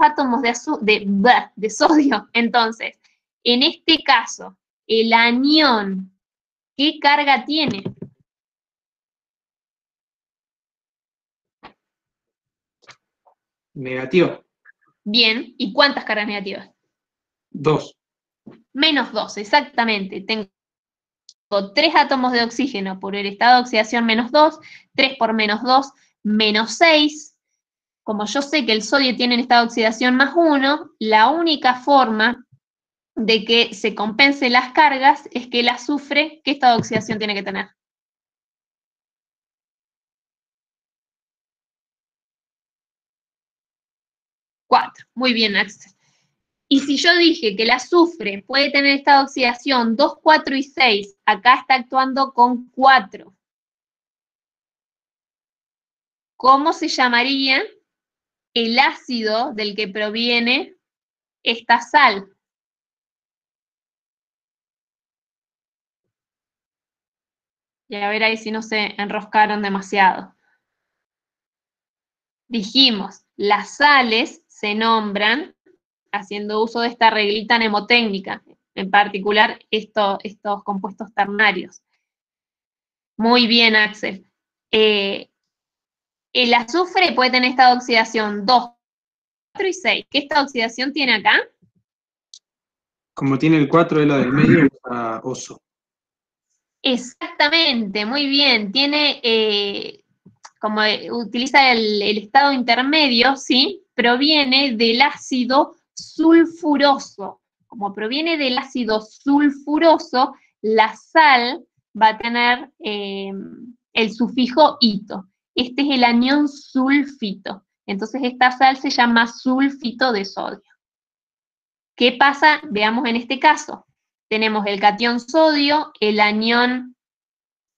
átomos de sodio. Entonces, en este caso, el anión, ¿qué carga tiene? Negativo. Bien, ¿y cuántas cargas negativas? 2. -2, exactamente. Tengo 3 átomos de oxígeno por el estado de oxidación -2, 3 por -2, -6. Como yo sé que el sodio tiene un estado de oxidación +1, la única forma de que se compensen las cargas es que el azufre, ¿qué estado de oxidación tiene que tener? +4. Muy bien, Axel. Y si yo dije que el azufre puede tener estado de oxidación 2, 4 y 6, acá está actuando con 4. ¿Cómo se llamaría el ácido del que proviene esta sal? Y a ver ahí si no se enroscaron demasiado. Dijimos, las sales se nombran haciendo uso de esta reglita mnemotécnica, en particular estos compuestos ternarios. Muy bien, Axel. El azufre puede tener estado de oxidación 2, 4 y 6. ¿Qué estado de oxidación tiene acá? Como tiene el 4 de la del medio, usa oso. Exactamente, muy bien. Tiene, como utiliza el estado intermedio, ¿sí? Proviene del ácido sulfuroso. Como proviene del ácido sulfuroso, la sal va a tener el sufijo ito. Este es el anión sulfito. Entonces esta sal se llama sulfito de sodio. ¿Qué pasa? Veamos en este caso. Tenemos el catión sodio, el anión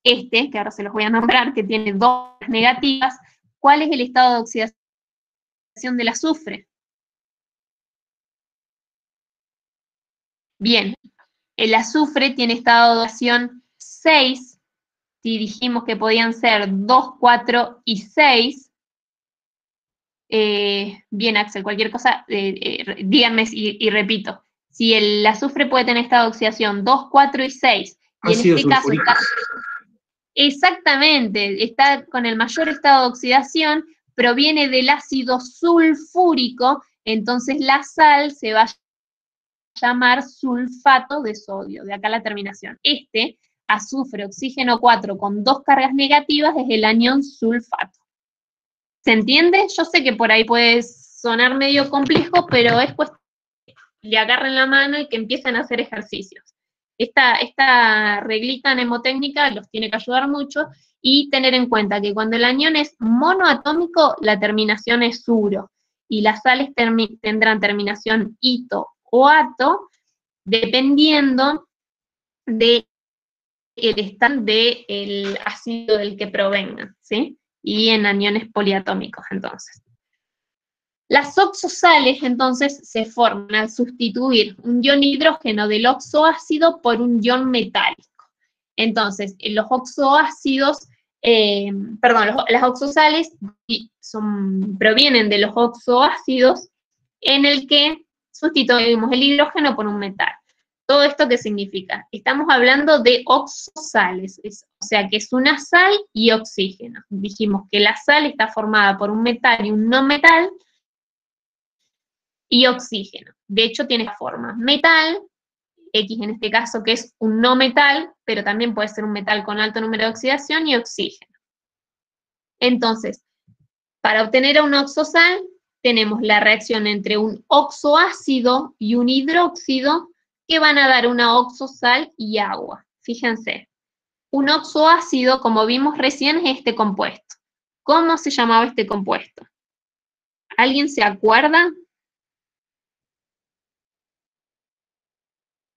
que ahora se los voy a nombrar, que tiene 2 negativas. ¿Cuál es el estado de oxidación del azufre. Bien, el azufre tiene estado de oxidación 6, si dijimos que podían ser 2, 4 y 6. Bien, Axel, cualquier cosa, díganme y repito. Si el azufre puede tener estado de oxidación 2, 4 y 6, y en Ácido este caso sulfúrico. exactamente, está con el mayor estado de oxidación, proviene del ácido sulfúrico, entonces la sal se va a llamar sulfato de sodio, de acá la terminación. Este, azufre, oxígeno 4 con 2 cargas negativas, es el anión sulfato. ¿Se entiende? Yo sé que por ahí puede sonar medio complejo, pero es cuestión que le agarren la mano y que empiecen a hacer ejercicios. Esta reglita mnemotécnica los tiene que ayudar mucho, y tener en cuenta que cuando el anión es monoatómico, la terminación es uro, y las sales tendrán terminación ito o ato, dependiendo del estado del ácido del que provengan, ¿sí? Y en aniones poliatómicos, entonces. Las oxosales, entonces, se forman al sustituir un ion hidrógeno del oxoácido por un ion metálico. Entonces, los oxoácidos, las oxosales provienen de los oxoácidos, en el que sustituimos el hidrógeno por un metal. ¿Todo esto qué significa? Estamos hablando de oxosales, o sea que es una sal y oxígeno. Dijimos que la sal está formada por un metal y un no metal, y oxígeno. De hecho, tiene forma metal, X en este caso, que es un no metal, pero también puede ser un metal con alto número de oxidación, y oxígeno. Entonces, para obtener un oxosal, tenemos la reacción entre un oxoácido y un hidróxido, que van a dar una oxosal y agua. Fíjense, un oxoácido, como vimos recién, es este compuesto. ¿Cómo se llamaba este compuesto? ¿Alguien se acuerda?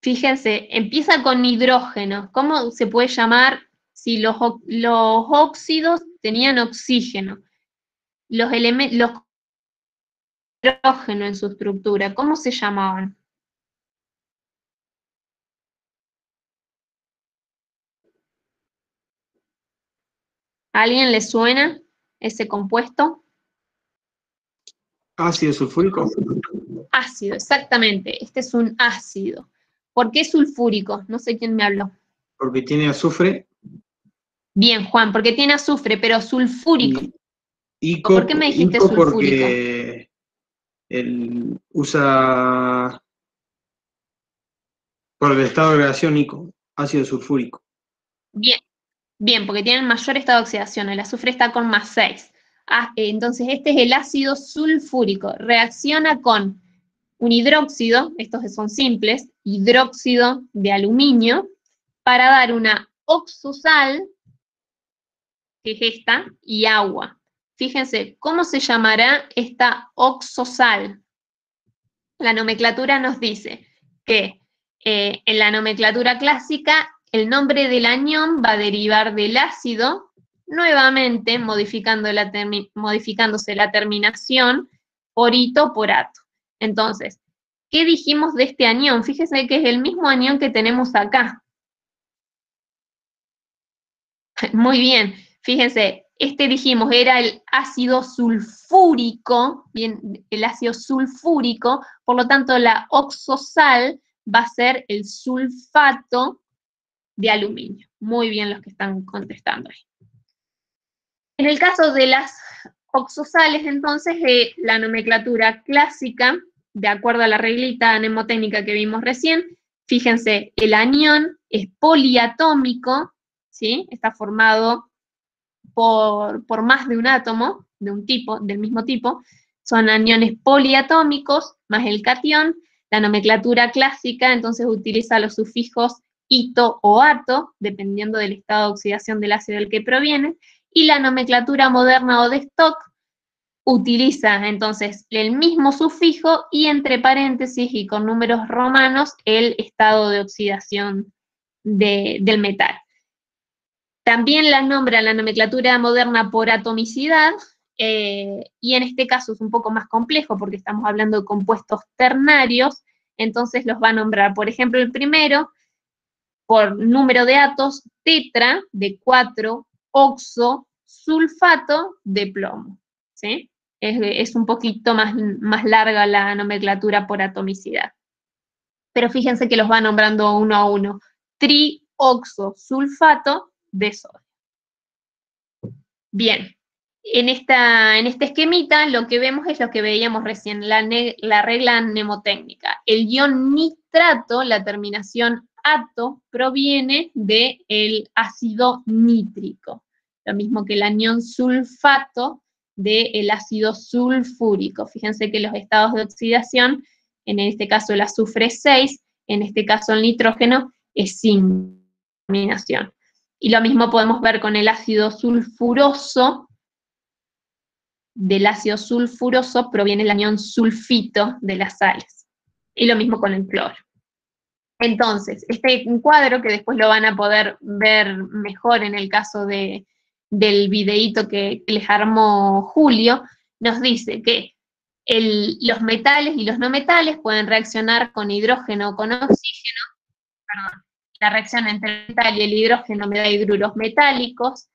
Fíjense, empieza con hidrógeno. ¿Cómo se puede llamar si los óxidos tenían oxígeno? Los hidrógeno en su estructura, ¿cómo se llamaban? ¿A alguien le suena ese compuesto? Ácido sulfúrico. Ácido, exactamente. Este es un ácido. ¿Por qué sulfúrico? No sé quién me habló. Porque tiene azufre. Bien, Juan, porque tiene azufre, pero sulfúrico. Ico, ¿Por qué me dijiste Ico sulfúrico? porque él usa por el estado de agregación Ico, ácido sulfúrico. Bien, bien, porque tiene el mayor estado de oxidación. El azufre está con +6. Entonces, este es el ácido sulfúrico. Reacciona con un hidróxido, estos son simples, hidróxido de aluminio, para dar una oxosal, que es esta, y agua. Fíjense, ¿cómo se llamará esta oxosal? La nomenclatura nos dice que en la nomenclatura clásica el nombre del anión va a derivar del ácido, nuevamente modificándose la terminación por ito por ato. Entonces, ¿qué dijimos de este anión? Fíjense que es el mismo anión que tenemos acá. Muy bien, fíjense, este dijimos era el ácido sulfúrico, bien, el ácido sulfúrico, por lo tanto la oxosal va a ser el sulfato de aluminio. Muy bien los que están contestando ahí. En el caso de las oxosales, entonces, la nomenclatura clásica, de acuerdo a la reglita mnemotécnica que vimos recién, fíjense, el anión es poliatómico, ¿sí? Está formado por más de un átomo, del mismo tipo, son aniones poliatómicos, más el catión. La nomenclatura clásica entonces utiliza los sufijos ito o ato, dependiendo del estado de oxidación del ácido del que proviene, y la nomenclatura moderna o de stock utiliza entonces el mismo sufijo y entre paréntesis y con números romanos el estado de oxidación del metal. También la nombra la nomenclatura moderna por atomicidad, y en este caso es un poco más complejo porque estamos hablando de compuestos ternarios, entonces los va a nombrar, por ejemplo, el primero, por número de átomos, tetra de 4, oxo, sulfato de plomo, ¿sí? Es un poquito más larga la nomenclatura por atomicidad. Pero fíjense que los va nombrando uno a uno. Trioxosulfato de sodio. Bien, en este esquemita lo que vemos es lo que veíamos recién, la regla mnemotécnica. El ion nitrato, la terminación ato, proviene del ácido nítrico. Lo mismo que el anión sulfato del ácido sulfúrico. Fíjense que los estados de oxidación, en este caso el azufre 6, en este caso el nitrógeno, es sin terminación. Y lo mismo podemos ver con el ácido sulfuroso. Del ácido sulfuroso proviene el anión sulfito de las sales. Y lo mismo con el cloro. Entonces, este cuadro, que después lo van a poder ver mejor en el caso del videíto que les armó Julio, nos dice que los metales y los no metales pueden reaccionar con hidrógeno o con oxígeno. Perdón, la reacción entre el metal y el hidrógeno me da hidruros metálicos,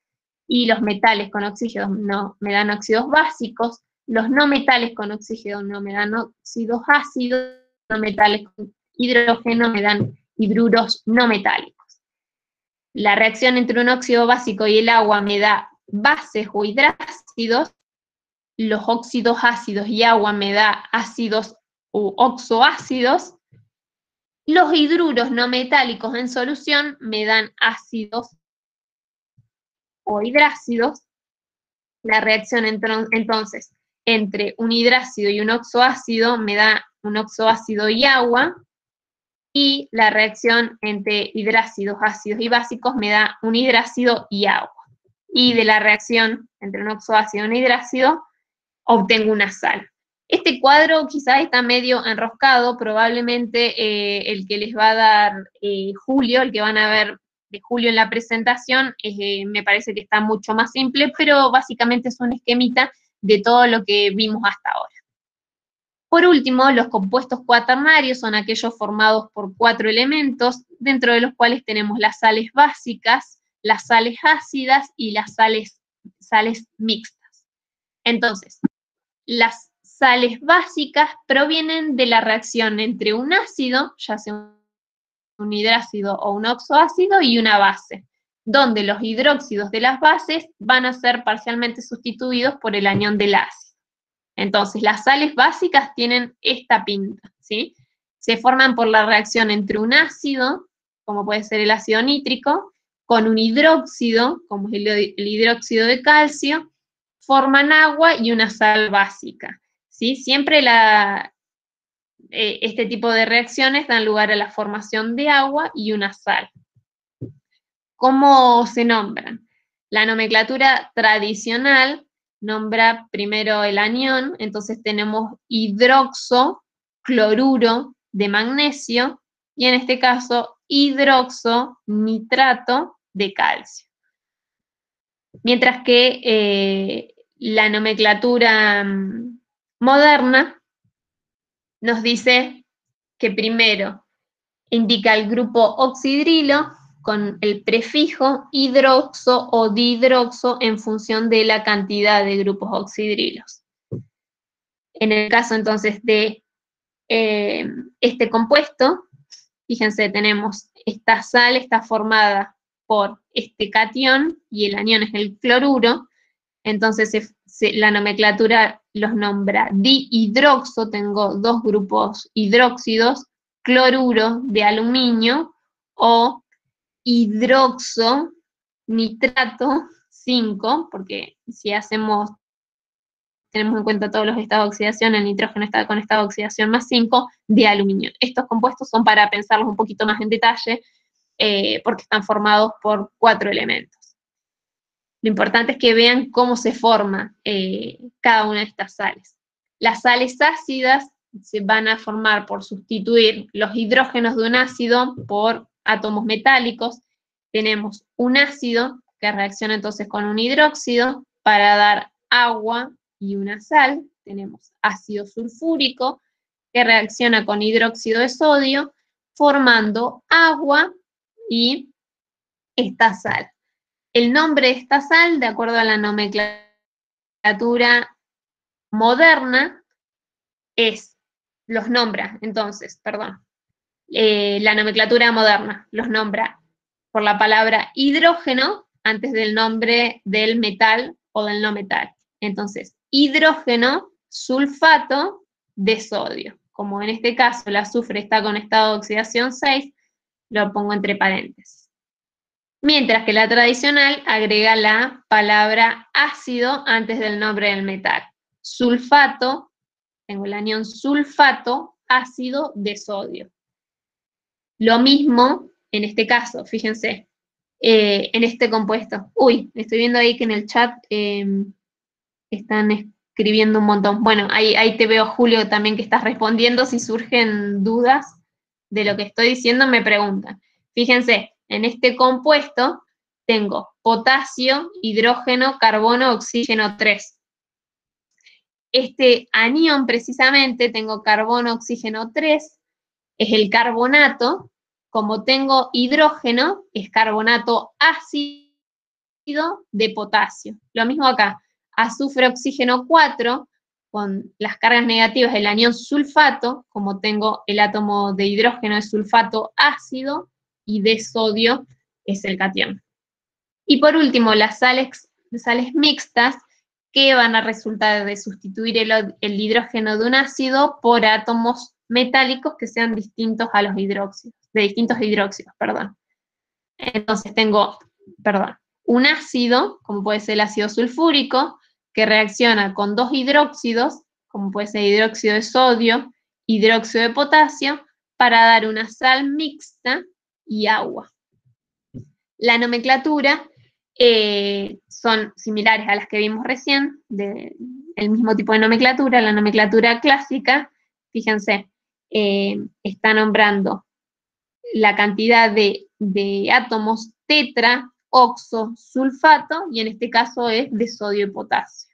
y los metales con oxígeno no me dan óxidos básicos, los no metales con oxígeno no me dan óxidos ácidos, los no metales con hidrógeno me dan hidruros no metálicos. La reacción entre un óxido básico y el agua me da bases o hidrácidos, los óxidos ácidos y agua me da ácidos u oxoácidos, los hidruros no metálicos en solución me dan ácidos o hidrácidos. La reacción entonces entre un hidrácido y un oxoácido me da un oxoácido y agua, y la reacción entre hidrácidos, ácidos y básicos me da un hidrácido y agua. Y de la reacción entre un oxoácido y un hidrácido obtengo una sal. Este cuadro quizás está medio enroscado, probablemente el que les va a dar Julio, el que van a ver de Julio en la presentación, me parece que está mucho más simple, pero básicamente es un esquemita de todo lo que vimos hasta ahora. Por último, los compuestos cuaternarios son aquellos formados por 4 elementos, dentro de los cuales tenemos las sales básicas, las sales ácidas y las sales mixtas. Entonces, las sales básicas provienen de la reacción entre un ácido, ya sea un hidrácido o un oxoácido, y una base, donde los hidróxidos de las bases van a ser parcialmente sustituidos por el anión del ácido. Entonces, las sales básicas tienen esta pinta, ¿sí? Se forman por la reacción entre un ácido, como puede ser el ácido nítrico, con un hidróxido, como es el hidróxido de calcio, forman agua y una sal básica, ¿sí? Siempre este tipo de reacciones dan lugar a la formación de agua y una sal. ¿Cómo se nombran? La nomenclatura tradicional nombra primero el anión, entonces tenemos hidroxocloruro de magnesio, y en este caso hidroxonitrato de calcio. Mientras que la nomenclatura moderna nos dice que primero indica el grupo oxidrilo con el prefijo hidroxo o dihidroxo en función de la cantidad de grupos oxidrilos. En el caso entonces de este compuesto, fíjense, tenemos esta sal, está formada por este catión y el anión es el cloruro, entonces la nomenclatura los nombra dihidroxo, tengo 2 grupos hidróxidos, cloruro de aluminio, o hidroxo nitrato 5, porque si tenemos en cuenta todos los estados de oxidación, el nitrógeno está con estado de oxidación más 5 de aluminio. Estos compuestos son para pensarlos un poquito más en detalle, porque están formados por 4 elementos. Lo importante es que vean cómo se forma cada una de estas sales. Las sales ácidas se van a formar por sustituir los hidrógenos de un ácido por átomos metálicos. Tenemos un ácido que reacciona entonces con un hidróxido para dar agua y una sal. Tenemos ácido sulfúrico que reacciona con hidróxido de sodio, formando agua y esta sal. El nombre de esta sal, de acuerdo a la nomenclatura moderna, los nombra, entonces, perdón, la nomenclatura moderna los nombra por la palabra hidrógeno antes del nombre del metal o del no metal. Entonces, hidrógeno sulfato de sodio. Como en este caso el azufre está con estado de oxidación 6, lo pongo entre paréntesis. Mientras que la tradicional agrega la palabra ácido antes del nombre del metal. Sulfato, tengo el anión sulfato, ácido de sodio. Lo mismo en este caso, fíjense, en este compuesto. Uy, estoy viendo ahí que en el chat están escribiendo un montón. Bueno, ahí te veo, Julio, también que estás respondiendo. Si surgen dudas de lo que estoy diciendo, me preguntan. Fíjense, en este compuesto tengo potasio, hidrógeno, carbono, oxígeno 3. Este anión, precisamente, tengo carbono, oxígeno 3, es el carbonato. Como tengo hidrógeno, es carbonato ácido de potasio. Lo mismo acá, azufre, oxígeno 4, con las cargas negativas del anión sulfato, como tengo el átomo de hidrógeno de sulfato ácido, y de sodio es el catión. Y por último, las sales mixtas, que van a resultar de sustituir el hidrógeno de un ácido por átomos metálicos que sean distintos a los hidróxidos, de distintos hidróxidos, perdón. Entonces tengo, un ácido, como puede ser el ácido sulfúrico, que reacciona con dos hidróxidos, como puede ser hidróxido de sodio, hidróxido de potasio, para dar una sal mixta y agua. La nomenclatura son similares a las que vimos recién, el mismo tipo de nomenclatura, la nomenclatura clásica. Fíjense, está nombrando la cantidad de átomos tetra, oxo, sulfato, y en este caso es de sodio y potasio.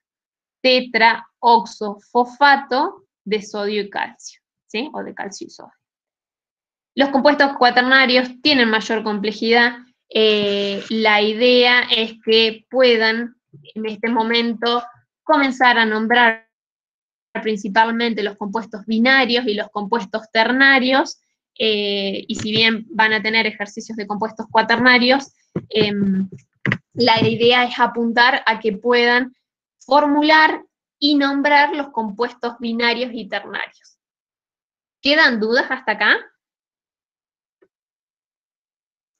Tetra, oxo, fosfato de sodio y calcio, ¿sí? O de calcio y sodio. Los compuestos cuaternarios tienen mayor complejidad. La idea es que puedan, en este momento, comenzar a nombrar principalmente los compuestos binarios y los compuestos ternarios, y si bien van a tener ejercicios de compuestos cuaternarios, la idea es apuntar a que puedan formular y nombrar los compuestos binarios y ternarios. ¿Quedan dudas hasta acá?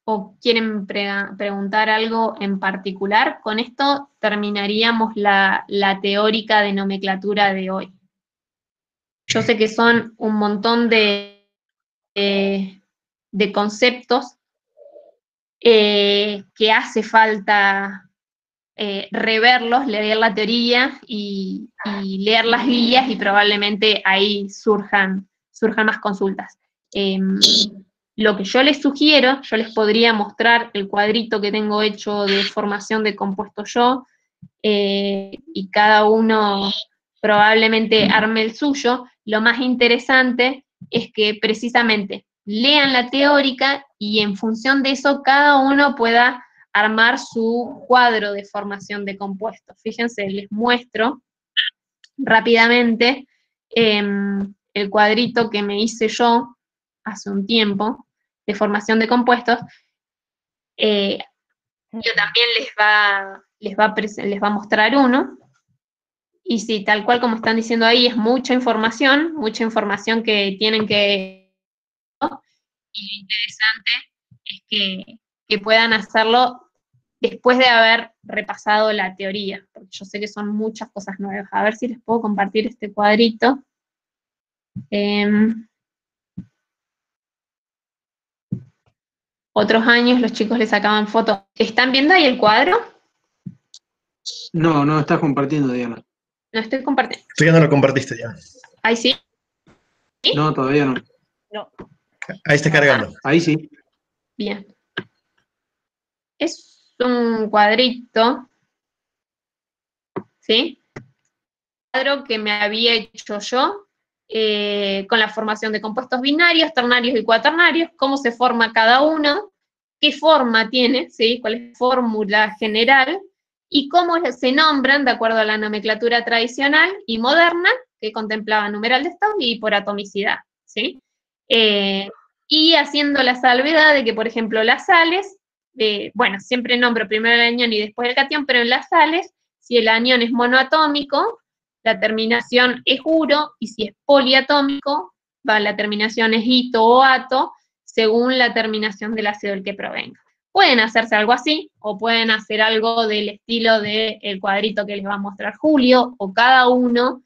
¿O quieren preguntar algo en particular? Con esto terminaríamos la teórica de nomenclatura de hoy. Yo sé que son un montón de conceptos que hace falta reverlos, leer la teoría y leer las guías, y probablemente ahí surjan más consultas. Lo que yo les sugiero, yo les podría mostrar el cuadrito que tengo hecho de formación de compuesto yo, y cada uno probablemente arme el suyo. Lo más interesante es que precisamente lean la teórica y en función de eso cada uno pueda armar su cuadro de formación de compuestos. Fíjense, les muestro rápidamente el cuadrito que me hice yo hace un tiempo de formación de compuestos. Yo también les va a mostrar uno. Y sí, tal cual como están diciendo ahí, es mucha información que tienen que... Y lo interesante es que puedan hacerlo después de haber repasado la teoría, porque yo sé que son muchas cosas nuevas. A ver si les puedo compartir este cuadrito. Otros años los chicos les sacaban fotos. ¿Están viendo ahí el cuadro? No estás compartiendo, Diana. No estoy compartiendo. Tú ya no lo compartiste ya. ¿Ahí sí? No, todavía no. No. Ahí está cargando. Ahí sí. Bien. Es un cuadrito, ¿sí? cuadro que me había hecho yo, con la formación de compuestos binarios, ternarios y cuaternarios, cómo se forma cada uno, qué forma tiene, ¿sí? Cuál es la fórmula general, y cómo se nombran de acuerdo a la nomenclatura tradicional y moderna, que contemplaba numeral de estado y por atomicidad, ¿sí? Y haciendo la salvedad de que, por ejemplo, las sales, bueno, siempre nombro primero el anión y después el catión, pero en las sales, si el anión es monoatómico, la terminación es uro, y si es poliatómico, la terminación es ito o ato, según la terminación del ácido del que provenga. Pueden hacerse algo así, o pueden hacer algo del estilo del cuadrito que les va a mostrar Julio, o cada uno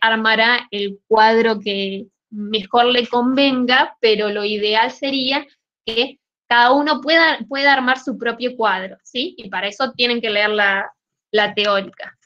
armará el cuadro que mejor le convenga, pero lo ideal sería que cada uno pueda armar su propio cuadro, ¿sí? Y para eso tienen que leer la teórica.